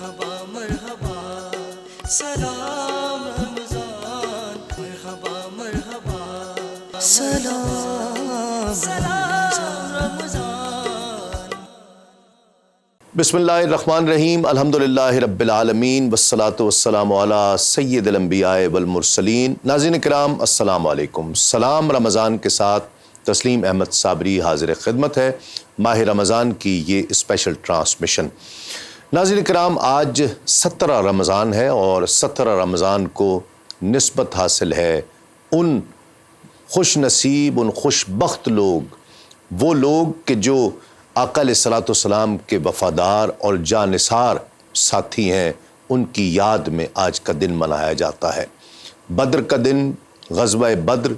مرحبا مرحبا سلام رمضان مرحبا مرحبا سلام سلام رمضان. بسم اللہ الرحمن الرحیم. الحمدللہ رب العالمین والصلاة والسلام علی سید الانبیاء والمرسلین. ناظرین کرام السلام علیکم. سلام رمضان کے ساتھ تسلیم احمد صابری حاضر خدمت ہے. ماہ رمضان کی یہ اسپیشل ٹرانسمیشن. ناظرین کرام آج 17 رمضان ہے اور 17 رمضان کو نسبت حاصل ہے ان خوش نصیب ان خوش بخت لوگ، وہ لوگ کہ جو آقا علیہ الصلوۃ والسلام کے وفادار اور جانثار ساتھی ہیں. ان کی یاد میں آج کا دن منایا جاتا ہے. بدر کا دن، غزوہ بدر،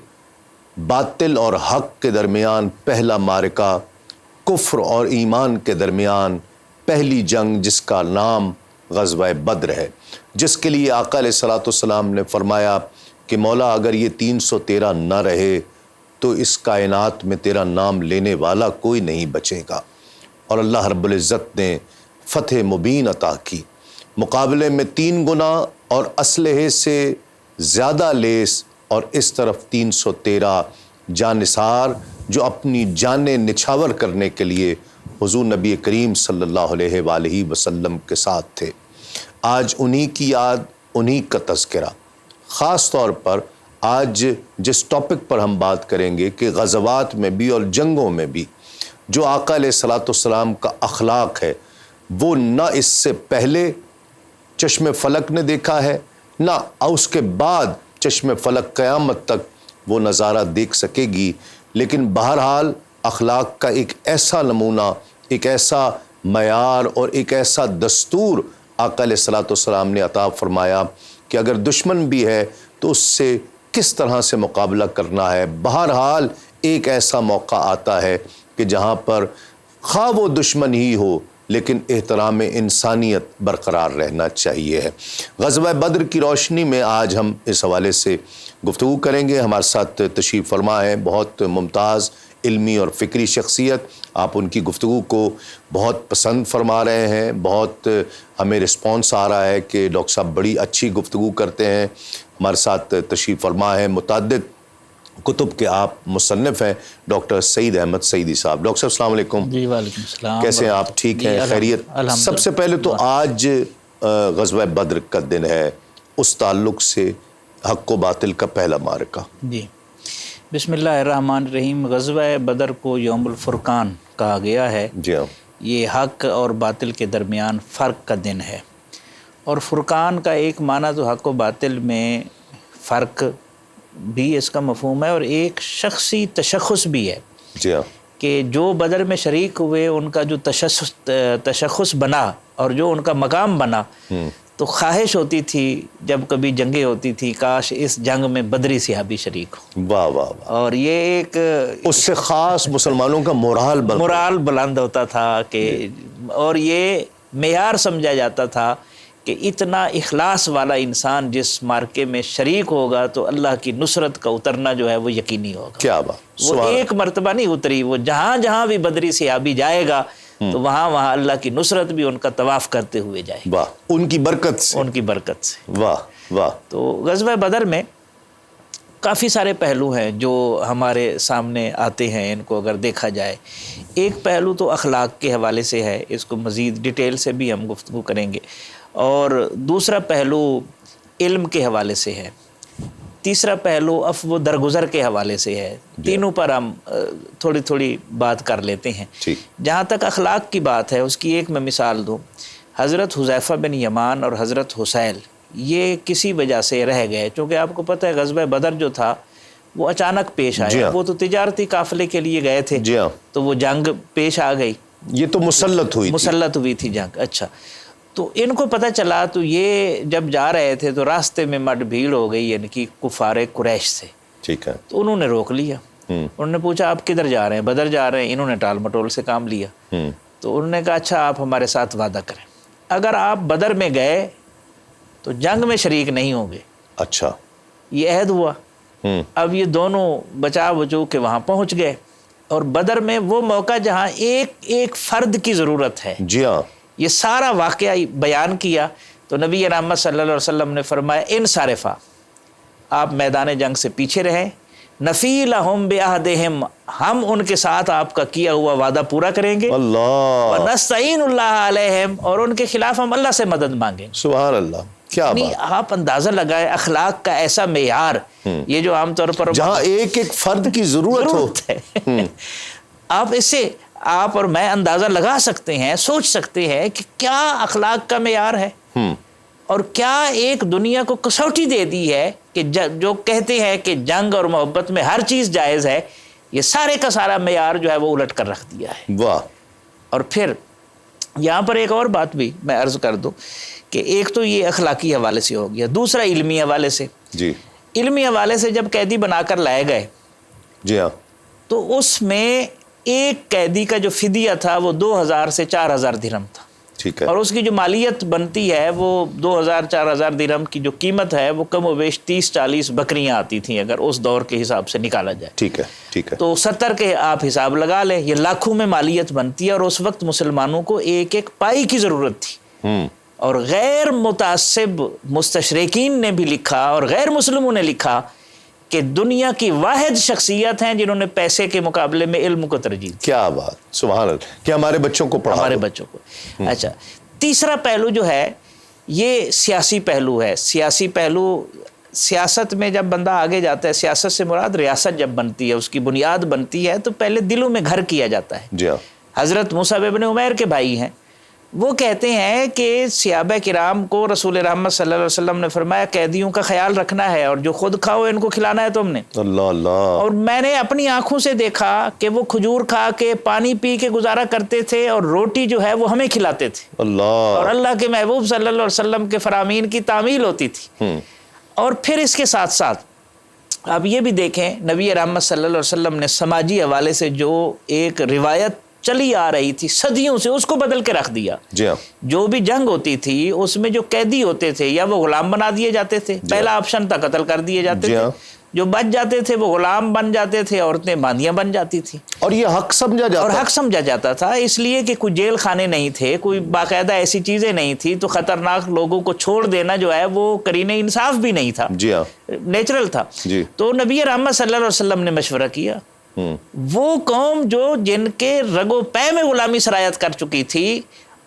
باطل اور حق کے درمیان پہلا معرکہ، کفر اور ایمان کے درمیان پہلی جنگ جس کا نام غزوہ بدر ہے، جس کے لیے آقا علیہ الصلوۃ والسلام نے فرمایا کہ مولا اگر یہ 313 نہ رہے تو اس کائنات میں تیرا نام لینے والا کوئی نہیں بچے گا. اور اللہ رب العزت نے فتح مبین عطا کی. مقابلے میں 3 گنا اور اسلحے سے زیادہ لیس، اور اس طرف 313 جانثار جو اپنی جانیں نچھاور کرنے کے لیے حضور نبی کریم صلی اللہ علیہ وآلہ وسلم کے ساتھ تھے. آج انہی کی یاد، انہی کا تذکرہ. خاص طور پر آج جس ٹاپک پر ہم بات کریں گے کہ غزوات میں بھی اور جنگوں میں بھی جو آقا علیہ الصلوۃ والسلام کا اخلاق ہے، وہ نہ اس سے پہلے چشم فلک نے دیکھا ہے، نہ اس کے بعد چشم فلک قیامت تک وہ نظارہ دیکھ سکے گی. لیکن بہرحال اخلاق کا ایک ایسا نمونہ، ایک ایسا معیار اور ایک ایسا دستور آقا علیہ الصلوۃ والسلام نے عطا فرمایا کہ اگر دشمن بھی ہے تو اس سے کس طرح سے مقابلہ کرنا ہے. بہرحال ایک ایسا موقع آتا ہے کہ جہاں پر خواہ وہ دشمن ہی ہو لیکن احترام انسانیت برقرار رہنا چاہیے ہے. غزوہ بدر کی روشنی میں آج ہم اس حوالے سے گفتگو کریں گے. ہمارے ساتھ تشریف فرما ہے بہت ممتاز علمی اور فکری شخصیت. آپ ان کی گفتگو کو بہت پسند فرما رہے ہیں، بہت ہمیں رسپانس آ رہا ہے کہ ڈاکٹر صاحب بڑی اچھی گفتگو کرتے ہیں. ہمارے ساتھ تشریف فرما ہے متعدد کتب کے آپ مصنف ہیں ڈاکٹر سعید احمد سعیدی صاحب. ڈاکٹر صاحب السلام علیکم. جی وعلیکم السلام. کیسے ہیں آپ؟ ٹھیک ہیں؟ خیریت؟ سب سے پہلے تو آج غزوہ بدر کا دن ہے، اس تعلق سے حق و باطل کا پہلا معرکہ. جی بسم اللہ الرحمن الرحیم. غزوہ بدر کو یوم الفرقان کہا گیا ہے. جی ہاں. یہ حق اور باطل کے درمیان فرق کا دن ہے، اور فرقان کا ایک معنی تو حق و باطل میں فرق بھی اس کا مفہوم ہے، اور ایک شخصی تشخص بھی ہے. جی ہاں. کہ جو بدر میں شریک ہوئے ان کا جو تشخص بنا اور جو ان کا مقام بنا، تو خواہش ہوتی تھی جب کبھی جنگیں ہوتی تھی کاش اس جنگ میں بدری صحابی شریک ہو. واہ واہ واہ. اور یہ ایک اس سے خاص مسلمانوں کا مورال بلند ہوتا تھا کہ اور یہ معیار سمجھا جاتا تھا کہ اتنا اخلاص والا انسان جس مارکے میں شریک ہوگا تو اللہ کی نصرت کا اترنا جو ہے وہ یقینی ہوگا. کیا بات. وہ ایک مرتبہ نہیں اتری، وہ جہاں جہاں بھی بدری صحابی جائے گا تو وہاں وہاں اللہ کی نصرت بھی ان کا طواف کرتے ہوئے جائے. واہ. ان کی برکت سے. ان کی برکت سے. واہ واہ. تو غزوہ بدر میں کافی سارے پہلو ہیں جو ہمارے سامنے آتے ہیں. ان کو اگر دیکھا جائے، ایک پہلو تو اخلاق کے حوالے سے ہے، اس کو مزید ڈیٹیل سے بھی ہم گفتگو کریں گے، اور دوسرا پہلو علم کے حوالے سے ہے، تیسرا پہلو عفو و درگزر کے حوالے سے ہے. تینوں پر ہم تھوڑی تھوڑی بات کر لیتے ہیں. جہاں تک اخلاق کی بات ہے اس کی ایک میں مثال دوں. حضرت حذیفہ بن یمان اور حضرت حسیل یہ کسی وجہ سے رہ گئے، چونکہ آپ کو پتہ ہے غزوہ بدر جو تھا وہ اچانک پیش آیا. وہ تو تجارتی قافلے کے لیے گئے تھے، تو وہ جنگ پیش آ گئی. یہ تو مسلط ہوئی تھی جنگ. اچھا، تو ان کو پتہ چلا تو یہ جب جا رہے تھے تو راستے میں مڈ بھیڑ ہو گئی یعنی کہ کفار قریش سے. ٹھیک ہے. تو انہوں نے روک لیا. انہوں نے پوچھا آپ کدھر جا رہے ہیں؟ بدر جا رہے ہیں. انہوں نے ٹال مٹول سے کام لیا. تو انہوں نے کہا اچھا آپ ہمارے ساتھ وعدہ کریں، اگر آپ بدر میں گئے تو جنگ میں شریک نہیں ہوں گے. اچھا. یہ عہد ہوا. اب یہ دونوں بچا بچو کے وہاں پہنچ گئے، اور بدر میں وہ موقع جہاں ایک فرد کی ضرورت ہے. جی ہاں. یہ سارا واقعہ بیان کیا تو نبی رحمت صلی اللہ علیہ وسلم نے فرمایا انصرفا، آپ میدان جنگ سے پیچھے رہیں، نفیلہم بعہدہم، ہم ان کے ساتھ آپ کا کیا ہوا وعدہ پورا کریں گے، اللہ، ونستعین اللہ علیہم، اور ان کے خلاف ہم اللہ سے مدد مانگیں گے۔ سبحان اللہ، کیا یعنی بات، آپ اندازہ لگائیں اخلاق کا ایسا معیار، یہ جو عام طور پر جہاں ایک ایک فرد کی ضرورت ہو۔ ہے آپ اس سے آپ اور میں اندازہ لگا سکتے ہیں، سوچ سکتے ہیں کہ کیا اخلاق کا معیار ہے، اور کیا ایک دنیا کو کسوٹی دے دی ہے کہ جو کہتے ہیں کہ جنگ اور محبت میں ہر چیز جائز ہے، یہ سارے کا سارا معیار جو ہے وہ الٹ کر رکھ دیا ہے۔ واہ، اور پھر یہاں پر ایک اور بات بھی میں عرض کر دوں کہ ایک تو یہ اخلاقی حوالے سے ہو گیا، دوسرا علمی حوالے سے۔ جی علمی حوالے سے جب قیدی بنا کر لائے گئے جی ہاں، تو اس میں ایک قیدی کا جو فدیہ تھا وہ 2000 سے 4000 درہم تھا، ٹھیک ہے، اور اس کی جو مالیت بنتی ہے وہ 2000 4000 درہم کی جو قیمت ہے وہ کم و بیش 30-40 بکریاں آتی تھیں اگر اس دور کے حساب سے نکالا جائے، ٹھیک ہے، ٹھیک ہے، تو 70 کے آپ حساب لگا لیں، یہ لاکھوں میں مالیت بنتی ہے، اور اس وقت مسلمانوں کو ایک ایک پائی کی ضرورت تھی۔ اور غیر متعصب مستشرقین نے بھی لکھا اور غیر مسلموں نے لکھا کہ دنیا کی واحد شخصیت ہیں جنہوں نے پیسے کے مقابلے میں علم کو ترجیح دی، کیا بات، سبحان اللہ، کہ ہمارے بچوں کو پڑھا ہمارے دو۔ بچوں کو۔ اچھا، تیسرا پہلو جو ہے یہ سیاسی پہلو ہے۔ سیاسی پہلو، سیاست میں جب بندہ آگے جاتا ہے، سیاست سے مراد ریاست جب بنتی ہے، اس کی بنیاد بنتی ہے، تو پہلے دلوں میں گھر کیا جاتا ہے۔ جی ہاں، حضرت موسیٰ ابن عمیر کے بھائی ہیں، وہ کہتے ہیں کہ صحابہ کرام کو رسول رحمت صلی اللہ علیہ وسلم نے فرمایا قیدیوں کا خیال رکھنا ہے، اور جو خود کھاؤ ان کو کھلانا ہے تم نے۔ اللہ اللہ، اور میں نے اپنی آنکھوں سے دیکھا کہ وہ کھجور کھا کے پانی پی کے گزارا کرتے تھے، اور روٹی جو ہے وہ ہمیں کھلاتے تھے، اللہ، اور اللہ کے محبوب صلی اللہ علیہ وسلم کے فرامین کی تعمیل ہوتی تھی۔ اور پھر اس کے ساتھ ساتھ آپ یہ بھی دیکھیں، نبی رحمت صلی اللہ علیہ وسلم نے سماجی حوالے سے جو ایک روایت چلی آ رہی تھی صدیوں سے، اس کو بدل کے رکھ دیا۔ جی ہاں، جو بھی جنگ ہوتی تھی اس میں جو قیدی ہوتے تھے یا وہ غلام بنا دیے جاتے تھے، پہلا آپشن تھا قتل کر دیے جاتے جی تھے، ہاں، جو بچ جاتے تھے وہ غلام بن جاتے تھے، عورتیں باندیاں بن جاتی تھیں، اور یہ حق سمجھا اور جاتا حق سمجھا جاتا تھا، اس لیے کہ کوئی جیل خانے نہیں تھے، کوئی باقاعدہ ایسی چیزیں نہیں تھی، تو خطرناک لوگوں کو چھوڑ دینا جو ہے وہ قرین انصاف بھی نہیں تھا، جی ہاں، نیچرل تھا۔ جی، تو نبی رحمت صلی اللہ علیہ وسلم نے مشورہ کیا، وہ قوم جو جن کے رگ و پے میں غلامی سرایت کر چکی تھی،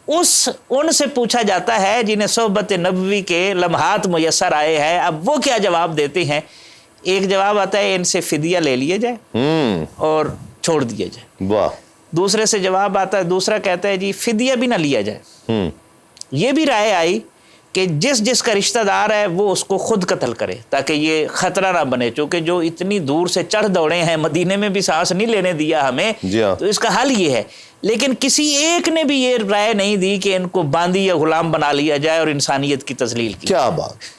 ان سے پوچھا جاتا ہے جنہیں صحبت نبوی کے لمحات میسر آئے ہیں، اب وہ کیا جواب دیتے ہیں؟ ایک جواب آتا ہے ان سے فدیہ لے لیے جائے اور چھوڑ دیا جائے، واہ، دوسرے سے جواب آتا ہے، دوسرا کہتا ہے جی فدیہ بھی نہ لیا جائے۔ یہ بھی رائے آئی کہ جس کا رشتہ دار ہے وہ اس کو خود قتل کرے تاکہ یہ خطرہ نہ بنے، چونکہ جو اتنی دور سے چڑھ دوڑے ہیں، مدینے میں بھی سانس نہیں لینے دیا ہمیں، جی ہاں، تو اس کا حل یہ ہے۔ لیکن کسی ایک نے بھی یہ رائے نہیں دی کہ ان کو باندی یا غلام بنا لیا جائے اور انسانیت کی تذلیل کی۔ کیا بات،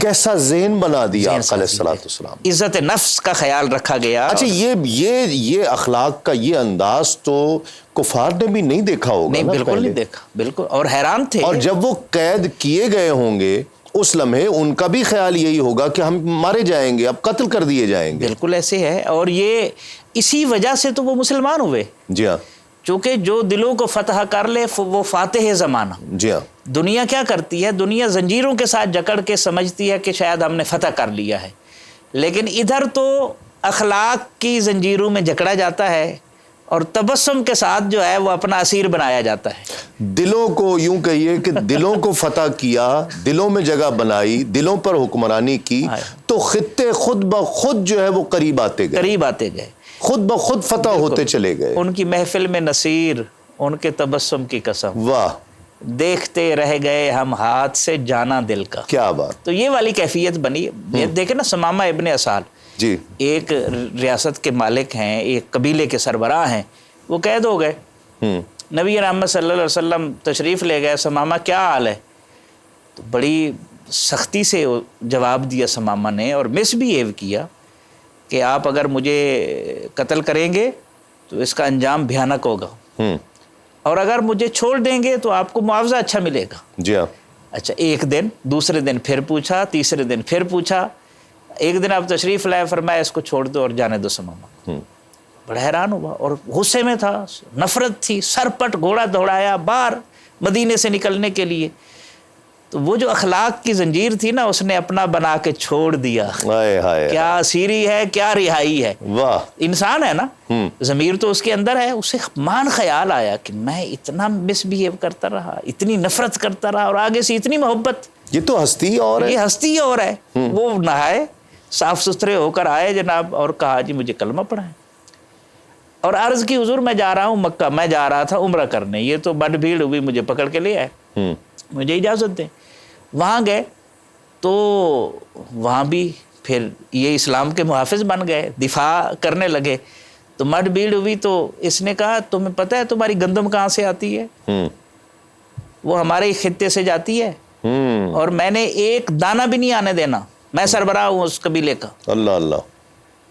کیسا ذہن بنا دیا آقا علیہ الصلوۃ والسلام۔ عزت نفس کا خیال رکھا گیا۔ اچھا، یہ اخلاق کا یہ انداز تو کفار نے بھی نہیں دیکھا ہوگا نہیں، نا بالکل پہلے؟ نہیں دیکھا، بالکل، اور حیران تھے۔ اور جب وہ قید کیے گئے ہوں گے اس لمحے ان کا بھی خیال یہی ہوگا کہ ہم مارے جائیں گے، اب قتل کر دیے جائیں گے۔ بالکل ایسے ہے، اور یہ اسی وجہ سے تو وہ مسلمان ہوئے، جی ہاں، چونکہ جو دلوں کو فتح کر لے وہ فاتح زمانہ۔ جی ہاں، دنیا کیا کرتی ہے؟ دنیا زنجیروں کے ساتھ جکڑ کے سمجھتی ہے کہ شاید ہم نے فتح کر لیا ہے، لیکن ادھر تو اخلاق کی زنجیروں میں جکڑا جاتا ہے، اور تبسم کے ساتھ جو ہے وہ اپنا اسیر بنایا جاتا ہے۔ دلوں کو یوں کہیے کہ دلوں کو فتح کیا، دلوں میں جگہ بنائی، دلوں پر حکمرانی کی، تو خطے خود بخود جو ہے وہ قریب آتے گئے، قریب آتے گئے، خود بخود فتح ہوتے چلے گئے۔ ان کی محفل میں نصیر، ان کے تبسم کی قسم، واہ، دیکھتے رہ گئے ہم ہاتھ سے جانا دل کا۔ کیا بات، تو یہ والی کیفیت بنی۔ یہ دیکھیں نا، ثمامہ ابن اسال جی، ایک ریاست کے مالک ہیں، ایک قبیلے کے سربراہ ہیں، وہ قید ہو گئے، نبی رحمت صلی اللہ علیہ وسلم تشریف لے گئے، ثمامہ کیا حال ہے؟ تو بڑی سختی سے جواب دیا ثمامہ نے، اور مس بیہیو کیا کہ آپ اگر مجھے قتل کریں گے تو اس کا انجام بھیانک ہوگا، اور اگر مجھے چھوڑ دیں گے تو آپ کو معاوضہ اچھا ملے گا۔ جی ہاں، اچھا، ایک دن، دوسرے دن پھر پوچھا، تیسرے دن پھر پوچھا، ایک دن آپ تشریف لائے، فرمایا اس کو چھوڑ دو اور جانے دو ثمامہ۔ بڑا حیران ہوا اور غصے میں تھا، نفرت تھی، سر پٹ گھوڑا دوڑایا، بار مدینے سے نکلنے کے لیے. تو وہ جو اخلاق کی زنجیر تھی نا، اس نے اپنا بنا کے چھوڑ دیا. ہائے ہائے، کیا اسیری ہے، کیا رہائی ہے. واہ. انسان ہے نا، ضمیر تو اس کے اندر ہے. اسے مان خیال آیا کہ میں اتنا مس بہیو کرتا رہا، اتنی نفرت کرتا رہا، اور آگے سے اتنی محبت. یہ تو ہستی اور ہے. یہ ہستی اور ہے. وہ نہائے، صاف ستھرے ہو کر آئے جناب، اور کہا جی مجھے کلمہ پڑھائیں. اور عرض کی حضور میں جا رہا ہوں مکہ، میں جا رہا تھا عمرہ کرنے. یہ تو بڑی بھیڑ ہوئی، مجھے پکڑ کے لے آئے، مجھے اجازت دیں. وہاں گئے تو وہاں بھی پھر یہ اسلام کے محافظ بن گئے، دفاع کرنے لگے. تو مڈ بھیڑ ہوئی تو اس نے کہا تمہیں پتہ ہے تمہاری گندم کہاں سے آتی ہے؟ وہ ہمارے ہی خطے سے جاتی ہے، اور میں نے ایک دانہ بھی نہیں آنے دینا، میں سربراہ ہوں اس قبیلے کا. اللہ اللہ.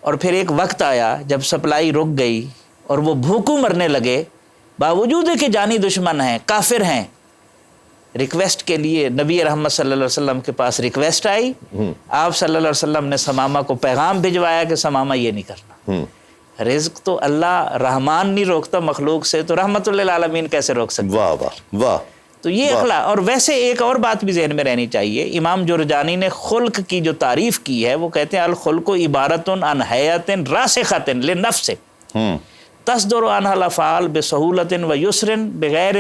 اور پھر ایک وقت آیا جب سپلائی رک گئی اور وہ بھوکوں مرنے لگے، باوجود کہ جانی دشمن ہیں، کافر ہیں. ریکویسٹ کے لیے نبی رحمت صلی اللہ علیہ وسلم کے پاس ریکویسٹ آئی. آپ صلی اللہ علیہ وسلم نے ثمامہ کو پیغام بھجوایا کہ ثمامہ یہ نہیں کرنا. رزق تو اللہ رحمان نہیں روکتا مخلوق سے، تو رحمت للعالمین کیسے روک سکتا؟ واہ واہ واہ. تو یہ اخلاق. اور ویسے ایک اور بات بھی ذہن میں رہنی چاہیے. امام جرجانی نے خلق کی جو تعریف کی ہے، وہ کہتے ہیں الخلق عبارت عن حیات راسخۃ للنفس تصدر عنها الافعال بسہولۃ ویسر بغیر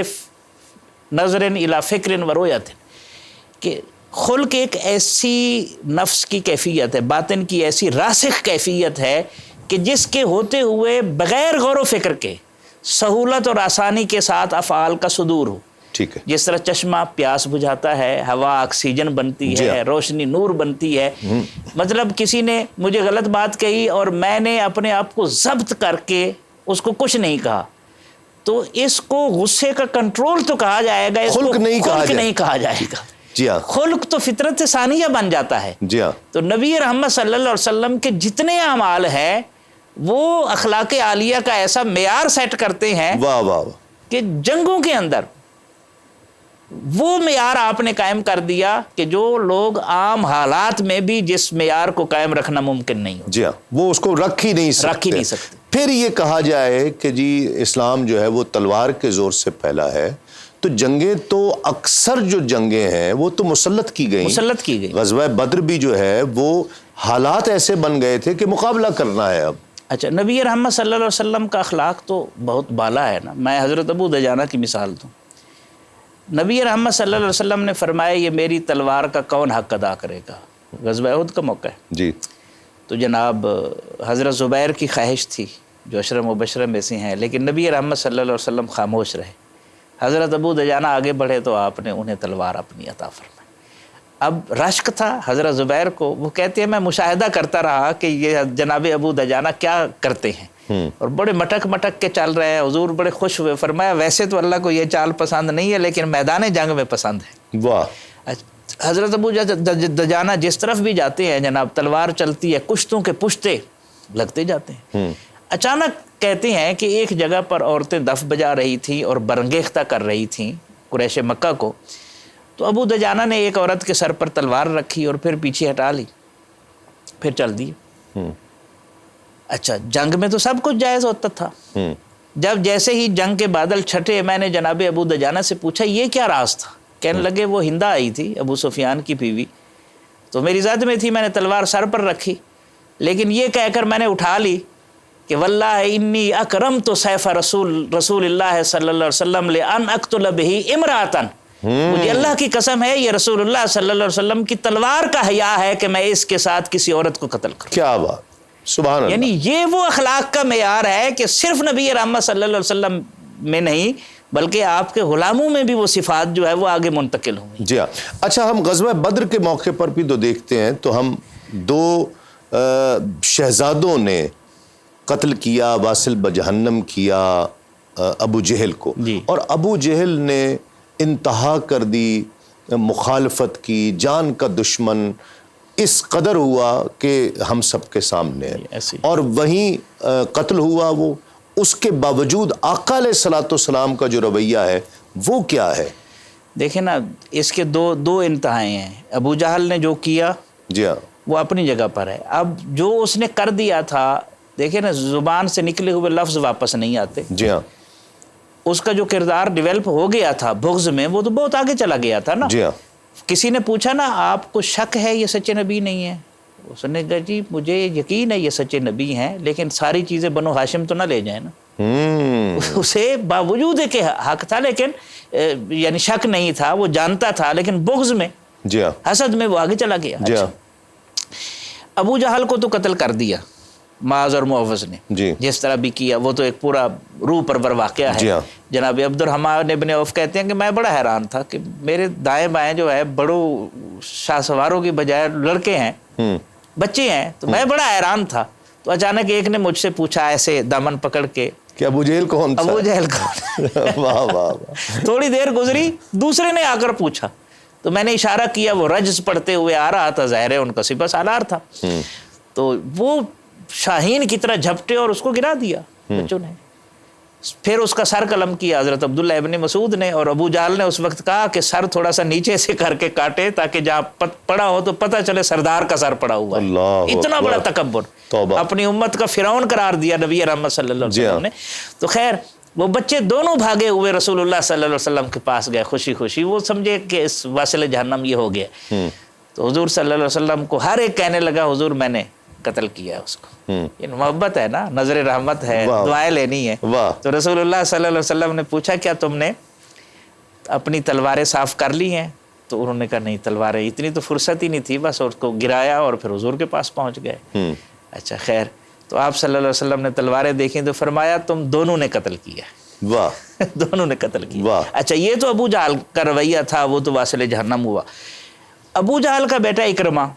نظر الی فکر ورؤیۃ. کہ خلق ایک ایسی نفس کی کیفیت ہے، باطن کی ایسی راسخ کیفیت ہے کہ جس کے ہوتے ہوئے بغیر غور و فکر کے سہولت اور آسانی کے ساتھ افعال کا صدور ہو. ٹھیک ہے. جس طرح چشمہ پیاس بجھاتا ہے، ہوا آکسیجن بنتی ہے، روشنی نور بنتی ہے. مطلب کسی نے مجھے غلط بات کہی اور میں نے اپنے آپ کو ضبط کر کے اس کو کچھ نہیں کہا، تو اس کو غصے کا کنٹرول تو کہا جائے گا، اس کو خلق نہیں کہا جائے گا. جی ہاں. خلق تو فطرت ثانیہ بن جاتا ہے. جی ہاں. تو نبی رحمت صلی اللہ علیہ وسلم کے جتنے اعمال ہیں وہ اخلاق عالیہ کا ایسا معیار سیٹ کرتے ہیں واہ واہ کہ جنگوں کے اندر وہ معیار آپ نے قائم کر دیا کہ جو لوگ عام حالات میں بھی جس معیار کو قائم رکھنا ممکن نہیں ہو. جی ہاں، وہ اس کو رکھ ہی نہیں سکتے. پھر یہ کہا جائے کہ جی اسلام جو ہے وہ تلوار کے زور سے پھیلا ہے، تو جنگیں تو اکثر جو جنگیں ہیں وہ تو مسلط کی گئی. غزوہ بدر بھی جو ہے وہ حالات ایسے بن گئے تھے کہ مقابلہ کرنا ہے اب. اچھا، نبی رحمت صلی اللہ علیہ وسلم کا اخلاق تو بہت بالا ہے نا. میں حضرت ابو دجانہ کی مثال دوں. نبی رحمت صلی اللہ علیہ وسلم نے فرمایا یہ میری تلوار کا کون حق ادا کرے گا؟ غزوہ احد کا موقع ہے جی. تو جناب حضرت زبیر کی خواہش تھی جو عشرہ مبشرہ میں سے ہیں، لیکن نبی رحمت صلی اللہ علیہ وسلم خاموش رہے. حضرت ابو دجانہ آگے بڑھے تو آپ نے انہیں تلوار اپنی عطا فرمائی. اب رشک تھا حضرت زبیر کو. وہ کہتے ہیں میں مشاہدہ کرتا رہا کہ یہ جناب ابو دجانہ کیا کرتے ہیں، اور بڑے مٹک مٹک کے چل رہے ہیں. حضور بڑے خوش ہوئے، فرمایا ویسے تو اللہ کو یہ چال پسند نہیں ہے لیکن میدان جنگ میں پسند ہے. واہ. حضرت ابو دجانہ جس طرف بھی جاتے ہیں جناب تلوار چلتی ہے، کشتوں کے پشتے لگتے جاتے ہیں. اچانک کہتے ہیں کہ ایک جگہ پر عورتیں دف بجا رہی تھیں اور برنگیختہ کر رہی تھیں قریش مکہ کو. تو ابو دجانہ نے ایک عورت کے سر پر تلوار رکھی اور پھر پیچھے ہٹا لی، پھر چل دی. اچھا، جنگ میں تو سب کچھ جائز ہوتا تھا. جب جیسے ہی جنگ کے بادل چھٹے، میں نے جناب ابو دجانہ سے پوچھا یہ کیا راز تھا؟ کہنے لگے وہ ہندا آئی تھی ابو سفیان کی بیوی، تو میری زد میں تھی، میں نے تلوار سر پر رکھی، لیکن یہ کہہ کر میں نے اٹھا لی کہ واللہ انی اکرمت سیف رسول اللہ صلی اللہ علیہ وسلم لان اقتل بہ امرأۃ. مجھے اللہ کی قسم ہے یہ رسول اللہ صلی اللہ علیہ وسلم کی تلوار کا حیا ہے کہ میں اس کے ساتھ کسی عورت کو قتل کروں. کیا بات، سبحان اللہ. یعنی یہ وہ اخلاق کا معیار ہے کہ صرف نبی رحمت صلی اللہ علیہ وسلم میں نہیں بلکہ آپ کے غلاموں میں بھی وہ صفات جو ہے وہ آگے منتقل ہوں. جی ہاں. اچھا، ہم غزوہ بدر کے موقع پر بھی تو دیکھتے ہیں، تو ہم دو شہزادوں نے قتل کیا، واصل بجہنم کیا ابو جہل کو. اور ابو جہل نے انتہا کر دی، مخالفت کی، جان کا دشمن اس قدر ہوا کہ ہم سب کے سامنے ہے، اور وہیں قتل ہوا وہ. اس کے باوجود آقا علیہ الصلوۃ والسلام کا جو رویہ ہے وہ کیا ہے؟ دیکھیں نا، اس کے دو انتہائیں ہیں. ابو جہل نے جو کیا جی ہاں وہ اپنی جگہ پر ہے. اب جو اس نے کر دیا تھا، دیکھیں نا زبان سے نکلے ہوئے لفظ واپس نہیں آتے. جی ہاں. اس کا جو کردار ڈیولپ ہو گیا تھا بغض میں، وہ تو بہت آگے چلا گیا تھا نا. جی ہاں. کسی نے پوچھا نا آپ کو شک ہے یہ سچے نبی نہیں ہے؟ اس نے کہا جی مجھے یقین ہے یہ سچے نبی ہیں، لیکن ساری چیزیں بنو ہاشم تو نہ لے جائیں نا. اسے باوجود ہے کہ حق تھا، لیکن یعنی شک نہیں تھا، وہ جانتا تھا، لیکن بغض میں، جی ہاں، حسد میں وہ آگے چلا گیا. جی ہاں. ابو جہل کو تو قتل کر دیا معاذ اور معوذ نے، جی جس طرح بھی کیا، وہ تو ایک پورا روح پرور واقعہ ہے. جی ہاں. جناب عبد الرحمن ابن عوف کہتے ہیں کہ میں بڑا حیران تھا کہ میرے دائیں بائیں جو ہے بڑوں شاہ سواروں کی بجائے لڑکے ہیں، بچے ہیں، تو میں بڑا حیران تھا. تو اچانک ایک نے مجھ سے پوچھا ایسے دامن پکڑ کے کہ ابو جہل کون تھا؟ ابو جہل کون؟ واہ واہ واہ. تھوڑی دیر گزری، دوسرے نے آ کر پوچھا، تو میں نے اشارہ کیا، وہ رجز پڑھتے ہوئے آ رہا تھا، ظاہر ہے ان کا سپہ سالار تھا. تو وہ شاہین کی طرح جھپٹے اور اس کو گرا دیا بچوں نے. پھر اس کا سر قلم کیا حضرت عبداللہ ابن مسعود نے، اور ابو جہل نے اس وقت کہا کہ سر تھوڑا سا نیچے سے کر کے کاٹے تاکہ جہاں پڑا ہو تو پتہ چلے سردار کا سر پڑا ہوا ہے. اللہ اتنا اکبر. بڑا تکبر، توبہ. اپنی امت کا فرعون قرار دیا نبی رحمت صلی اللہ علیہ وسلم نے. تو خیر وہ بچے دونوں بھاگے ہوئے رسول اللہ صلی اللہ علیہ وسلم کے پاس گئے خوشی خوشی. وہ سمجھے کہ اس واصل جہنم یہ ہو گیا. تو حضور صلی اللہ علیہ وسلم کو ہر ایک کہنے لگا حضور میں نے قتل کیا ہے اس کو. یہ محبت ہے نا، نظر رحمت ہے، دعائیں لینی ہے. تو رسول اللہ صلی اللہ علیہ وسلم نے پوچھا کیا تم نے اپنی تلواریں صاف کر لی ہیں؟ تو انہوں نے کہا نہیں، تلواریں اتنی تو فرصت ہی نہیں تھی، بس اس کو گرایا اور پھر حضور کے پاس پہنچ گئے. اچھا خیر، تو آپ صلی اللہ علیہ وسلم نے تلواریں دیکھیں تو فرمایا تم دونوں نے قتل کیا. واہ. دونوں نے قتل کیا. واہ. اچھا یہ تو ابو جہل کا رویہ تھا، وہ تو واصل جہنم ہوا. ابو جہل کا بیٹا اکرمہ،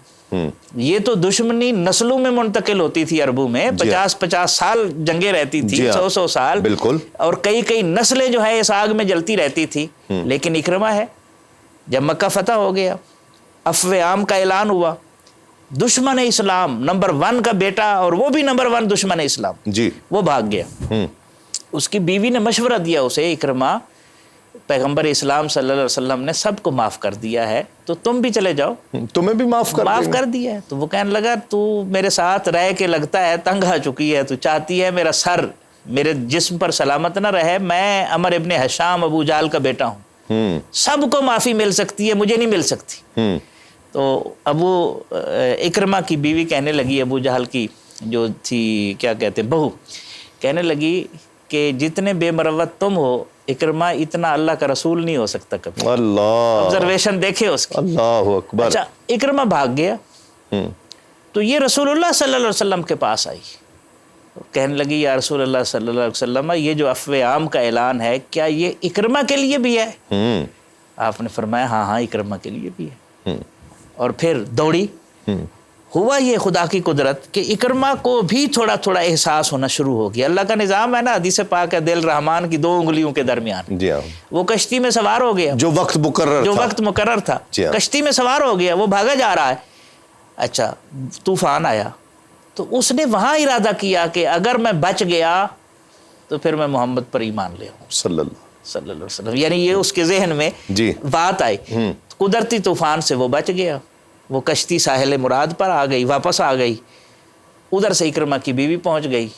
یہ تو دشمنی نسلوں میں منتقل ہوتی تھی عربوں میں، 50 سال جنگیں رہتی تھی، 100 سال، بالکل، اور کئی نسلیں جو ہے اس آگ میں جلتی رہتی تھی. لیکن اکرمہ ہے، جب مکہ فتح ہو گیا، عفو عام کا اعلان ہوا، دشمن اسلام نمبر 1 کا بیٹا، اور وہ بھی نمبر 1 دشمن اسلام، جی وہ بھاگ گیا. اس کی بیوی نے مشورہ دیا اسے، اکرمہ پیغمبر اسلام صلی اللہ علیہ وسلم نے سب کو معاف کر دیا ہے، تو تم بھی چلے جاؤ، تمہیں بھی معاف کر دیا ہے. تو وہ کہنے لگا تو میرے ساتھ رہ کے لگتا ہے تنگ آ چکی ہے، تو چاہتی ہے میرا سر میرے جسم پر سلامت نہ رہے. میں عمر ابن حشام ابو جہل کا بیٹا ہوں، سب کو معافی مل سکتی ہے، مجھے نہیں مل سکتی. تو ابو اکرمہ کی بیوی کہنے لگی، ابو جہل کی جو تھی کیا کہتے ہیں بہو، کہنے لگی کہ جتنے بے مروت تم ہو اکرمہ، اتنا اللہ کا رسول نہیں ہو سکتا کبھی. اللہ، آبزرویشن دیکھے اس کی. اللہ اکبر. اچھا اکرمہ بھاگ گیا، تو یہ رسول اللہ صلی اللہ علیہ وسلم کے پاس آئی، کہنے لگی یا رسول اللہ صلی اللہ علیہ وسلم، یہ جو عفو عام کا اعلان ہے کیا یہ اکرمہ کے لیے بھی ہے؟ آپ نے فرمایا ہاں اکرمہ کے لیے بھی ہے. اور پھر دوڑی. ہوا یہ خدا کی قدرت کہ اکرمہ کو بھی تھوڑا تھوڑا احساس ہونا شروع ہو گیا. اللہ کا نظام ہے نا، حدیث پاک ہے دل رحمان کی 2 انگلیوں کے درمیان. جی ہاں. وہ کشتی میں سوار ہو گیا، جو وقت مقرر تھا، کشتی میں سوار ہو گیا، وہ بھاگا جا رہا ہے. اچھا طوفان آیا، تو اس نے وہاں ارادہ کیا کہ اگر میں بچ گیا تو پھر میں محمد پر ایمان لے آؤں صلی اللہ علیہ وسلم. یعنی یہ اس کے ذہن میں بات آئی. قدرتی طوفان سے وہ بچ گیا، وہ کشتی ساحل مراد پر آ گئی، واپس آ گئی. ادھر سے اکرمہ کی بیوی پہنچ گئی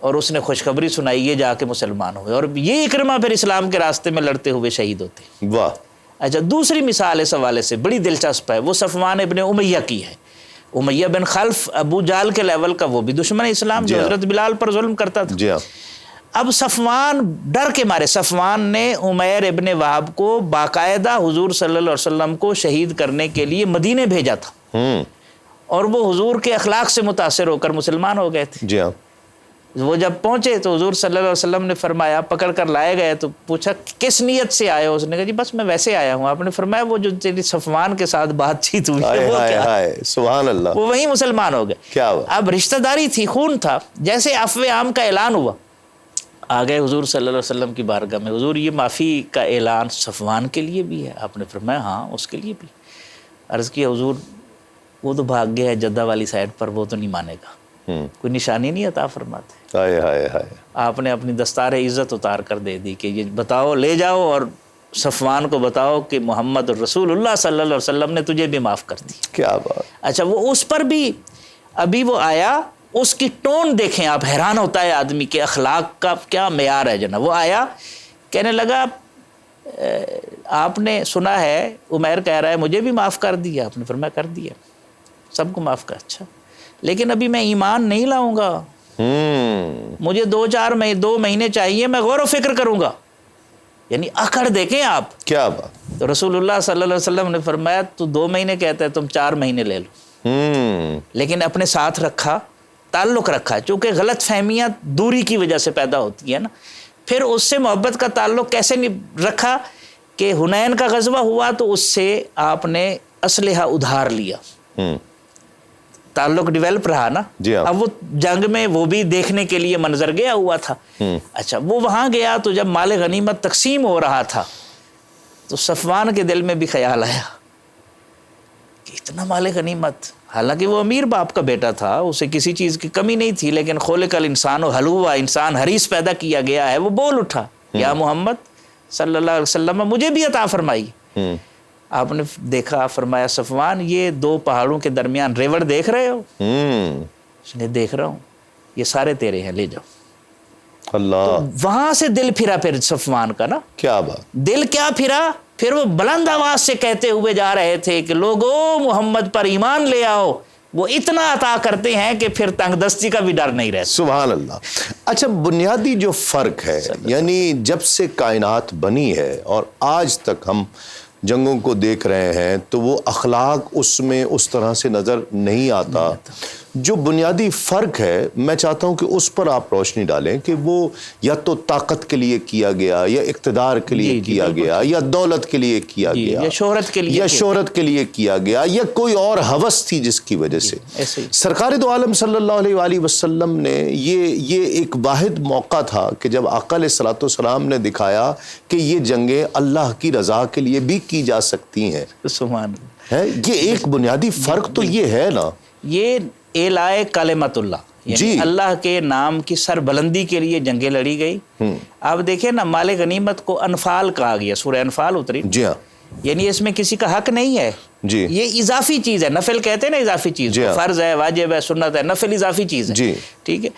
اور اس نے خوشخبری سنائی، یہ جا کے مسلمان ہوئے، اور یہ اکرمہ پھر اسلام کے راستے میں لڑتے ہوئے شہید ہوتے. واہ. اچھا دوسری مثال اس حوالے سے بڑی دلچسپ ہے، وہ صفوان ابن امیہ کی ہے. امیہ بن خلف ابو جہل کے لیول کا، وہ بھی دشمن اسلام، جو حضرت بلال پر ظلم کرتا تھا. اب صفوان ڈر کے مارے، صفوان نے عمیر ابن وہب کو باقاعدہ حضور صلی اللہ علیہ وسلم کو شہید کرنے کے لیے مدینے بھیجا تھا، اور وہ حضور کے اخلاق سے متاثر ہو کر مسلمان ہو گئے تھے. وہ جب پہنچے تو حضور صلی اللہ علیہ وسلم نے فرمایا، پکڑ کر لائے گئے تو پوچھا کس نیت سے آئے ہو؟ اس نے کہا جی بس میں ویسے آیا ہوں. آپ نے فرمایا وہ جو تیری صفوان کے ساتھ بات چیت ہوئی ہے وہ کیا؟ سبحان اللہ. وہ وہیں مسلمان ہو گئے. اب رشتہ داری تھی، خون تھا. جیسے عفو عام کا اعلان ہوا، آ گئے حضور صلی اللہ علیہ وسلم کی بارگاہ میں، حضور یہ معافی کا اعلان صفوان کے لیے بھی ہے؟ آپ نے فرمایا ہاں اس کے لیے بھی. عرض کیا حضور وہ تو بھاگ گیا ہے جدہ والی سائڈ پر، وہ تو نہیں مانے گا، کوئی نشانی نہیں عطا فرماتے. آپ نے اپنی دستار عزت اتار کر دے دی کہ یہ بتاؤ، لے جاؤ اور صفوان کو بتاؤ کہ محمد رسول اللہ صلی اللہ علیہ وسلم نے تجھے بھی معاف کر دی. کیا بات. اچھا وہ اس پر بھی ابھی وہ آیا، اس کی ٹون دیکھیں آپ، حیران ہوتا ہے آدمی کے اخلاق کا کیا معیار ہے جناب. وہ آیا کہنے لگا آپ نے سنا ہے عمیر کہہ رہا ہے مجھے بھی معاف کر دیا؟ آپ نے فرمایا کر دیا، سب کو معاف کر. اچھا لیکن ابھی میں ایمان نہیں لاؤں گا، مجھے 2 مہینے چاہیے، میں غور و فکر کروں گا. یعنی اکڑ دیکھیں آپ. کیا بات. تو رسول اللہ صلی اللہ علیہ وسلم نے فرمایا تو 2 مہینے کہتا ہے، تم 4 مہینے لے لو. لیکن اپنے ساتھ رکھا، تعلق رکھا. چونکہ غلط فہمیاں دوری کی وجہ سے پیدا ہوتی ہے نا. پھر اس سے محبت کا تعلق کیسے رکھا کہ حنین کا غزوہ ہوا تو اس سے آپ نے اسلحہ ادھار لیا. تعلق ڈیولپ رہا نا. جی ہاں. اب وہ جنگ میں وہ بھی دیکھنے کے لیے منظر گیا ہوا تھا. اچھا وہ وہاں گیا تو جب مال غنیمت تقسیم ہو رہا تھا تو صفوان کے دل میں بھی خیال آیا کہ اتنا مال غنیمت. حالانکہ وہ امیر باپ کا بیٹا تھا، اسے کسی چیز کی کمی نہیں تھی، لیکن خلق الانسان حلوہ، انسان حریص پیدا کیا گیا ہے. وہ بول اٹھا یا محمد صلی اللہ علیہ وسلم مجھے بھی عطا فرمائی. آپ نے دیکھا، فرمایا صفوان یہ 2 پہاڑوں کے درمیان ریوڑ دیکھ رہے ہو؟ اس نے دیکھ رہا ہوں، یہ سارے تیرے ہیں، لے جاؤ. اللہ. وہاں سے دل پھرا پھر صفوان کا نا. کیا بات. دل کیا پھرا؟ پھر وہ بلند آواز سے کہتے ہوئے جا رہے تھے کہ لوگوں محمد پر ایمان لے آؤ، وہ اتنا عطا کرتے ہیں کہ پھر تنگ دستی کا بھی ڈر نہیں رہتا. سبحان اللہ. اچھا بنیادی جو فرق ہے، یعنی جب سے کائنات بنی ہے اور آج تک ہم جنگوں کو دیکھ رہے ہیں تو وہ اخلاق اس میں اس طرح سے نظر نہیں آتا. جو بنیادی فرق ہے میں چاہتا ہوں کہ اس پر آپ روشنی ڈالیں کہ وہ یا تو طاقت کے لیے کیا گیا، یا اقتدار کے لیے کیا گیا، یا دولت کے لیے کیا گیا، یا شہرت کے لیے کیا گیا، یا کوئی اور ہوس تھی جس کی وجہ سے. سرکار دو عالم صلی اللہ علیہ وآلہ وسلم نے یہ ایک واحد موقع تھا کہ جب آقا علیہ الصلوۃ والسلام نے دکھایا کہ یہ جنگیں اللہ کی رضا کے لیے بھی کی جا سکتی ہیں. سبحان ہے یہ ایک بنیادی فرق تو یہ ہے نا. یہ اعلائے کلمت اللہ، یعنی اللہ کے نام کی سر بلندی کے لیے جنگیں لڑی گئی. آپ دیکھیں نا مال غنیمت کو انفال کہا گیا، سورہ انفال اتری. جی ہاں. یعنی اس میں کسی کا حق نہیں ہے. جی. یہ اضافی چیز ہے. نفل کہتے ہیں نا اضافی چیز. فرض ہے، واجب ہے، سنت ہے. نفل اضافی چیز ہے. جی. ٹھیک ہے.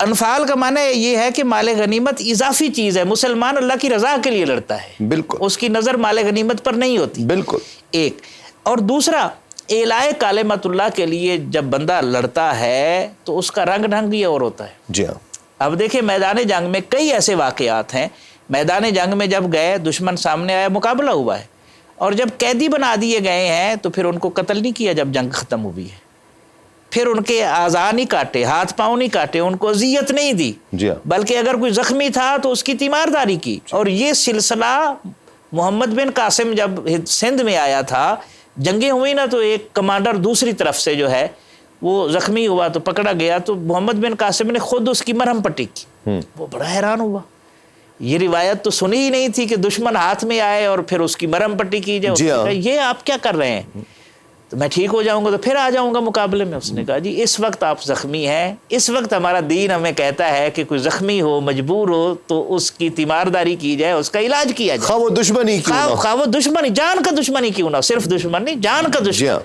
انفال کا معنی یہ ہے کہ مال غنیمت اضافی چیز ہے. مسلمان اللہ کی رضا کے لیے لڑتا ہے. بالکل. اس کی نظر مال غنیمت پر نہیں ہوتی. بالکل. ایک اور دوسرا اعلائے کلمت اللہ کے لیے جب بندہ لڑتا ہے تو اس کا رنگ ڈھنگ بھی اور ہوتا ہے. جی ہاں. اب دیکھیں میدان جنگ میں کئی ایسے واقعات ہیں. میدان جنگ میں جب گئے دشمن سامنے آیا، مقابلہ ہوا ہے، اور جب قیدی بنا دیے گئے ہیں تو پھر ان کو قتل نہیں کیا جب جنگ ختم ہوئی ہے. پھر ان کے اعضاء نہیں کاٹے، ہاتھ پاؤں نہیں کاٹے، ان کو اذیت نہیں دی. جی ہاں. بلکہ اگر کوئی زخمی تھا تو اس کی تیمارداری کی. اور یہ سلسلہ محمد بن قاسم جب سندھ میں آیا تھا، جنگیں ہوئی نا، تو ایک کمانڈر دوسری طرف سے جو ہے وہ زخمی ہوا تو پکڑا گیا، تو محمد بن قاسم نے خود اس کی مرہم پٹی کی. وہ بڑا حیران ہوا، یہ روایت تو سنی ہی نہیں تھی کہ دشمن ہاتھ میں آئے اور پھر اس کی مرہم پٹی کی جائے. یہ آپ کیا کر رہے ہیں؟ تو میں ٹھیک ہو جاؤں گا تو پھر آ جاؤں گا مقابلے میں. اس نے کہا جی اس وقت آپ زخمی ہیں، اس وقت ہمارا دین ہمیں کہتا ہے کہ کوئی زخمی ہو، مجبور ہو، تو اس کی تیمارداری کی جائے، اس کا علاج کیا جائے. خواہ وہ دشمنی کیوں نہ ہو. خواہ وہ دشمنی، جان کا دشمنی کیوں نہ ہو. صرف دشمن نہیں، جان کا دشمن.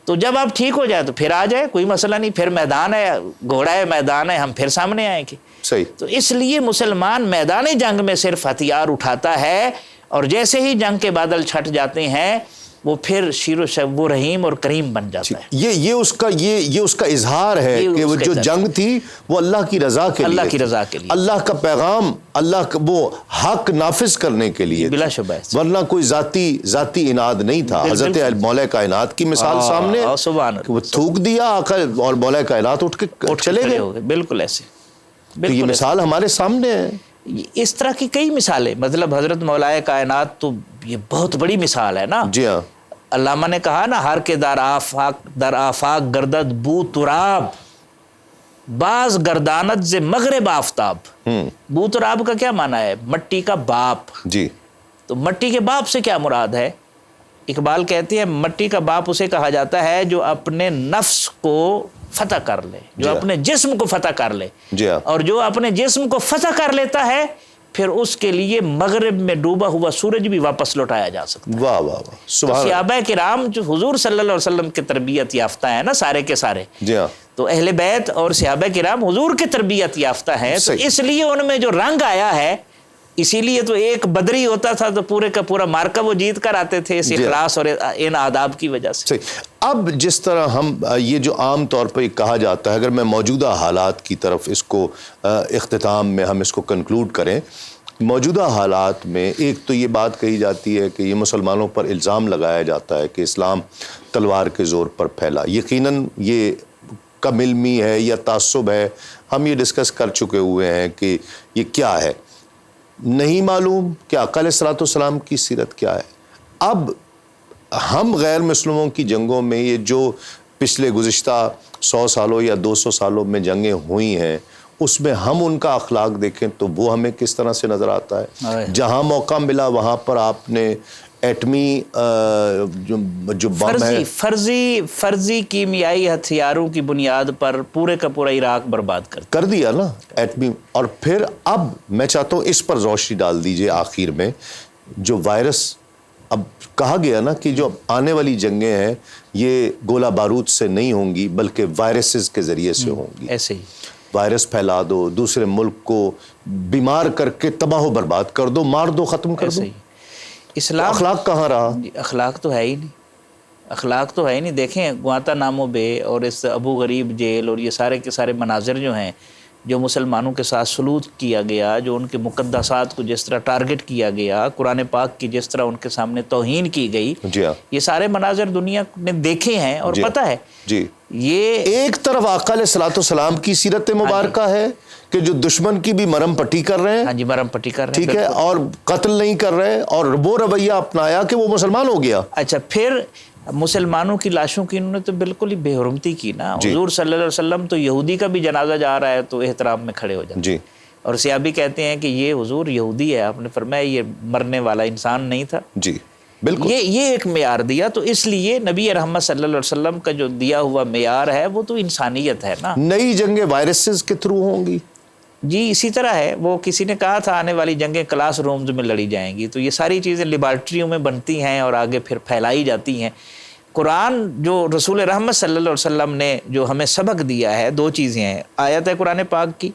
تو جب آپ ٹھیک ہو جائے تو پھر آ جائے، کوئی مسئلہ نہیں. پھر میدان ہے، گھوڑا ہے، میدان ہے، ہم پھر سامنے آئیں گے. صحیح. تو اس لیے مسلمان میدان جنگ میں صرف ہتھیار اٹھاتا ہے، اور جیسے ہی جنگ کے بادل چھٹ جاتے ہیں وہ پھر شیر و شب و رحیم اور کریم بن جاتا ہے. یہ اس کا اظہار ہے کہ وہ جو جنگ تھی وہ اللہ کی رضا کے لیے، اللہ کی رضا کے لیے، اللہ کا پیغام، اللہ کا وہ حق نافذ کرنے کے لیے، بلا شبہ. ورنہ کوئی ذاتی اناد نہیں تھا. حضرت مولا کائنات کی مثال سامنے، وہ تھوک دیا اور مولا کائنات اٹھ کے چلے گئے. بالکل ایسے. یہ مثال ہمارے سامنے ہے. اس طرح کی کئی مثالیں، مطلب حضرت مولا کائنات تو یہ بہت بڑی مثال ہے نا. جی ہاں. علامہ نے کہا نا، ہر کے در آفاق گردد بو تراب، باز گردانت ز مغرب آفتاب. بو تراب کا کیا معنی ہے؟ مٹی کا باپ. جی. تو مٹی کے باپ سے کیا مراد ہے؟ اقبال کہتے ہیں مٹی کا باپ اسے کہا جاتا ہے جو اپنے نفس کو فتح کر لے، جو اپنے جسم کو فتح کر لے. جی ہاں. اور جو اپنے جسم کو فتح کر لیتا ہے پھر اس کے لیے مغرب میں ڈوبا ہوا سورج بھی واپس لوٹایا جا سکتا ہے. واہ واہ واہ. صحابہ کرام جو حضور صلی اللہ علیہ وسلم کی تربیت یافتہ ہیں نا، سارے کے سارے. جی ہاں. تو اہل بیت اور صحابہ کرام حضور کی تربیت یافتہ ہیں، تو اس لیے ان میں جو رنگ آیا ہے اسی لیے تو ایک بدری ہوتا تھا تو پورے کا پورا مارکا وہ جیت کر آتے تھے اس اخلاص اور ان آداب کی وجہ سے. صحیح. اب جس طرح ہم یہ جو عام طور پر کہا جاتا ہے، اگر میں موجودہ حالات کی طرف اس کو اختتام میں ہم اس کو کنکلوڈ کریں، موجودہ حالات میں ایک تو یہ بات کہی جاتی ہے کہ یہ مسلمانوں پر الزام لگایا جاتا ہے کہ اسلام تلوار کے زور پر پھیلا. یقیناً یہ کم علمی ہے یا تعصب ہے، ہم یہ ڈسکس کر چکے ہوئے ہیں کہ یہ کیا ہے. نہیں معلوم کہ آقا علیہ الصلوۃ والسلام کی سیرت کیا ہے. اب ہم غیر مسلموں کی جنگوں میں یہ جو پچھلے گزشتہ 100 سالوں یا 200 سالوں میں جنگیں ہوئی ہیں، اس میں ہم ان کا اخلاق دیکھیں تو وہ ہمیں کس طرح سے نظر آتا ہے. جہاں موقع ملا وہاں پر آپ نے ایٹمی جو بم ہے، فرضی کیمیائی ہتھیاروں کی بنیاد پر پورے کا پورا عراق برباد کر دیا نا ایٹمی. اور پھر اب میں چاہتا ہوں اس پر روشنی ڈال دیجئے آخر میں. جو وائرس اب کہا گیا نا کہ جو آنے والی جنگیں ہیں یہ گولہ بارود سے نہیں ہوں گی بلکہ وائرسز کے ذریعے سے ہوں گی. ایسے ہی وائرس پھیلا دو، دوسرے ملک کو بیمار کر کے تباہ و برباد کر دو، مار دو، ختم کر دو. اسلام اخلاق کہاں رہا؟ اخلاق تو ہے ہی نہیں، اخلاق تو ہے ہی نہیں. دیکھیں گوانتانامو بے اور اس ابو غریب جیل اور یہ سارے کے سارے مناظر جو ہیں، جو مسلمانوں کے ساتھ سلوک کیا گیا، جو ان کے مقدسات کو جس طرح ٹارگٹ کیا گیا، قرآن پاک کی جس طرح ان کے سامنے توہین کی گئی، جی ہاں، یہ سارے مناظر دنیا نے دیکھے ہیں اور پتہ ہے. جی یہ ایک طرف آقا علیہ الصلوۃ والسلام کی سیرت مبارکہ ہے کہ جو دشمن کی بھی مرم پٹی کر رہے ہیں، ہاں جی مرم پٹی کر رہے ہیں، ٹھیک ہے، اور قتل نہیں کر رہے، اور وہ رویہ اپنایا کہ وہ مسلمان ہو گیا. اچھا پھر مسلمانوں کی لاشوں کی انہوں نے تو بالکل ہی بے حرمتی کی نا. حضور صلی اللہ علیہ وسلم تو یہودی کا بھی جنازہ جا رہا ہے تو احترام میں کھڑے ہو جاتے جی. اور صحابی کہتے ہیں کہ یہ حضور یہودی ہے، آپ نے فرمایا یہ مرنے والا انسان نہیں تھا. جی بالکل. یہ ایک معیار دیا. تو اس لیے نبی رحمت صلی اللہ علیہ وسلم کا جو دیا ہوا معیار ہے وہ تو انسانیت ہے نا. نئی جنگیں وائرسز کے تھرو ہوں گی. جی اسی طرح ہے. وہ کسی نے کہا تھا آنے والی جنگیں کلاس رومز میں لڑی جائیں گی، تو یہ ساری چیزیں لیبارٹریوں میں بنتی ہیں اور آگے پھر پھیلائی جاتی ہیں. قرآن جو رسول رحمت صلی اللہ علیہ وسلم نے جو ہمیں سبق دیا ہے، دو چیزیں ہیں. آیت ہے قرآن پاک کی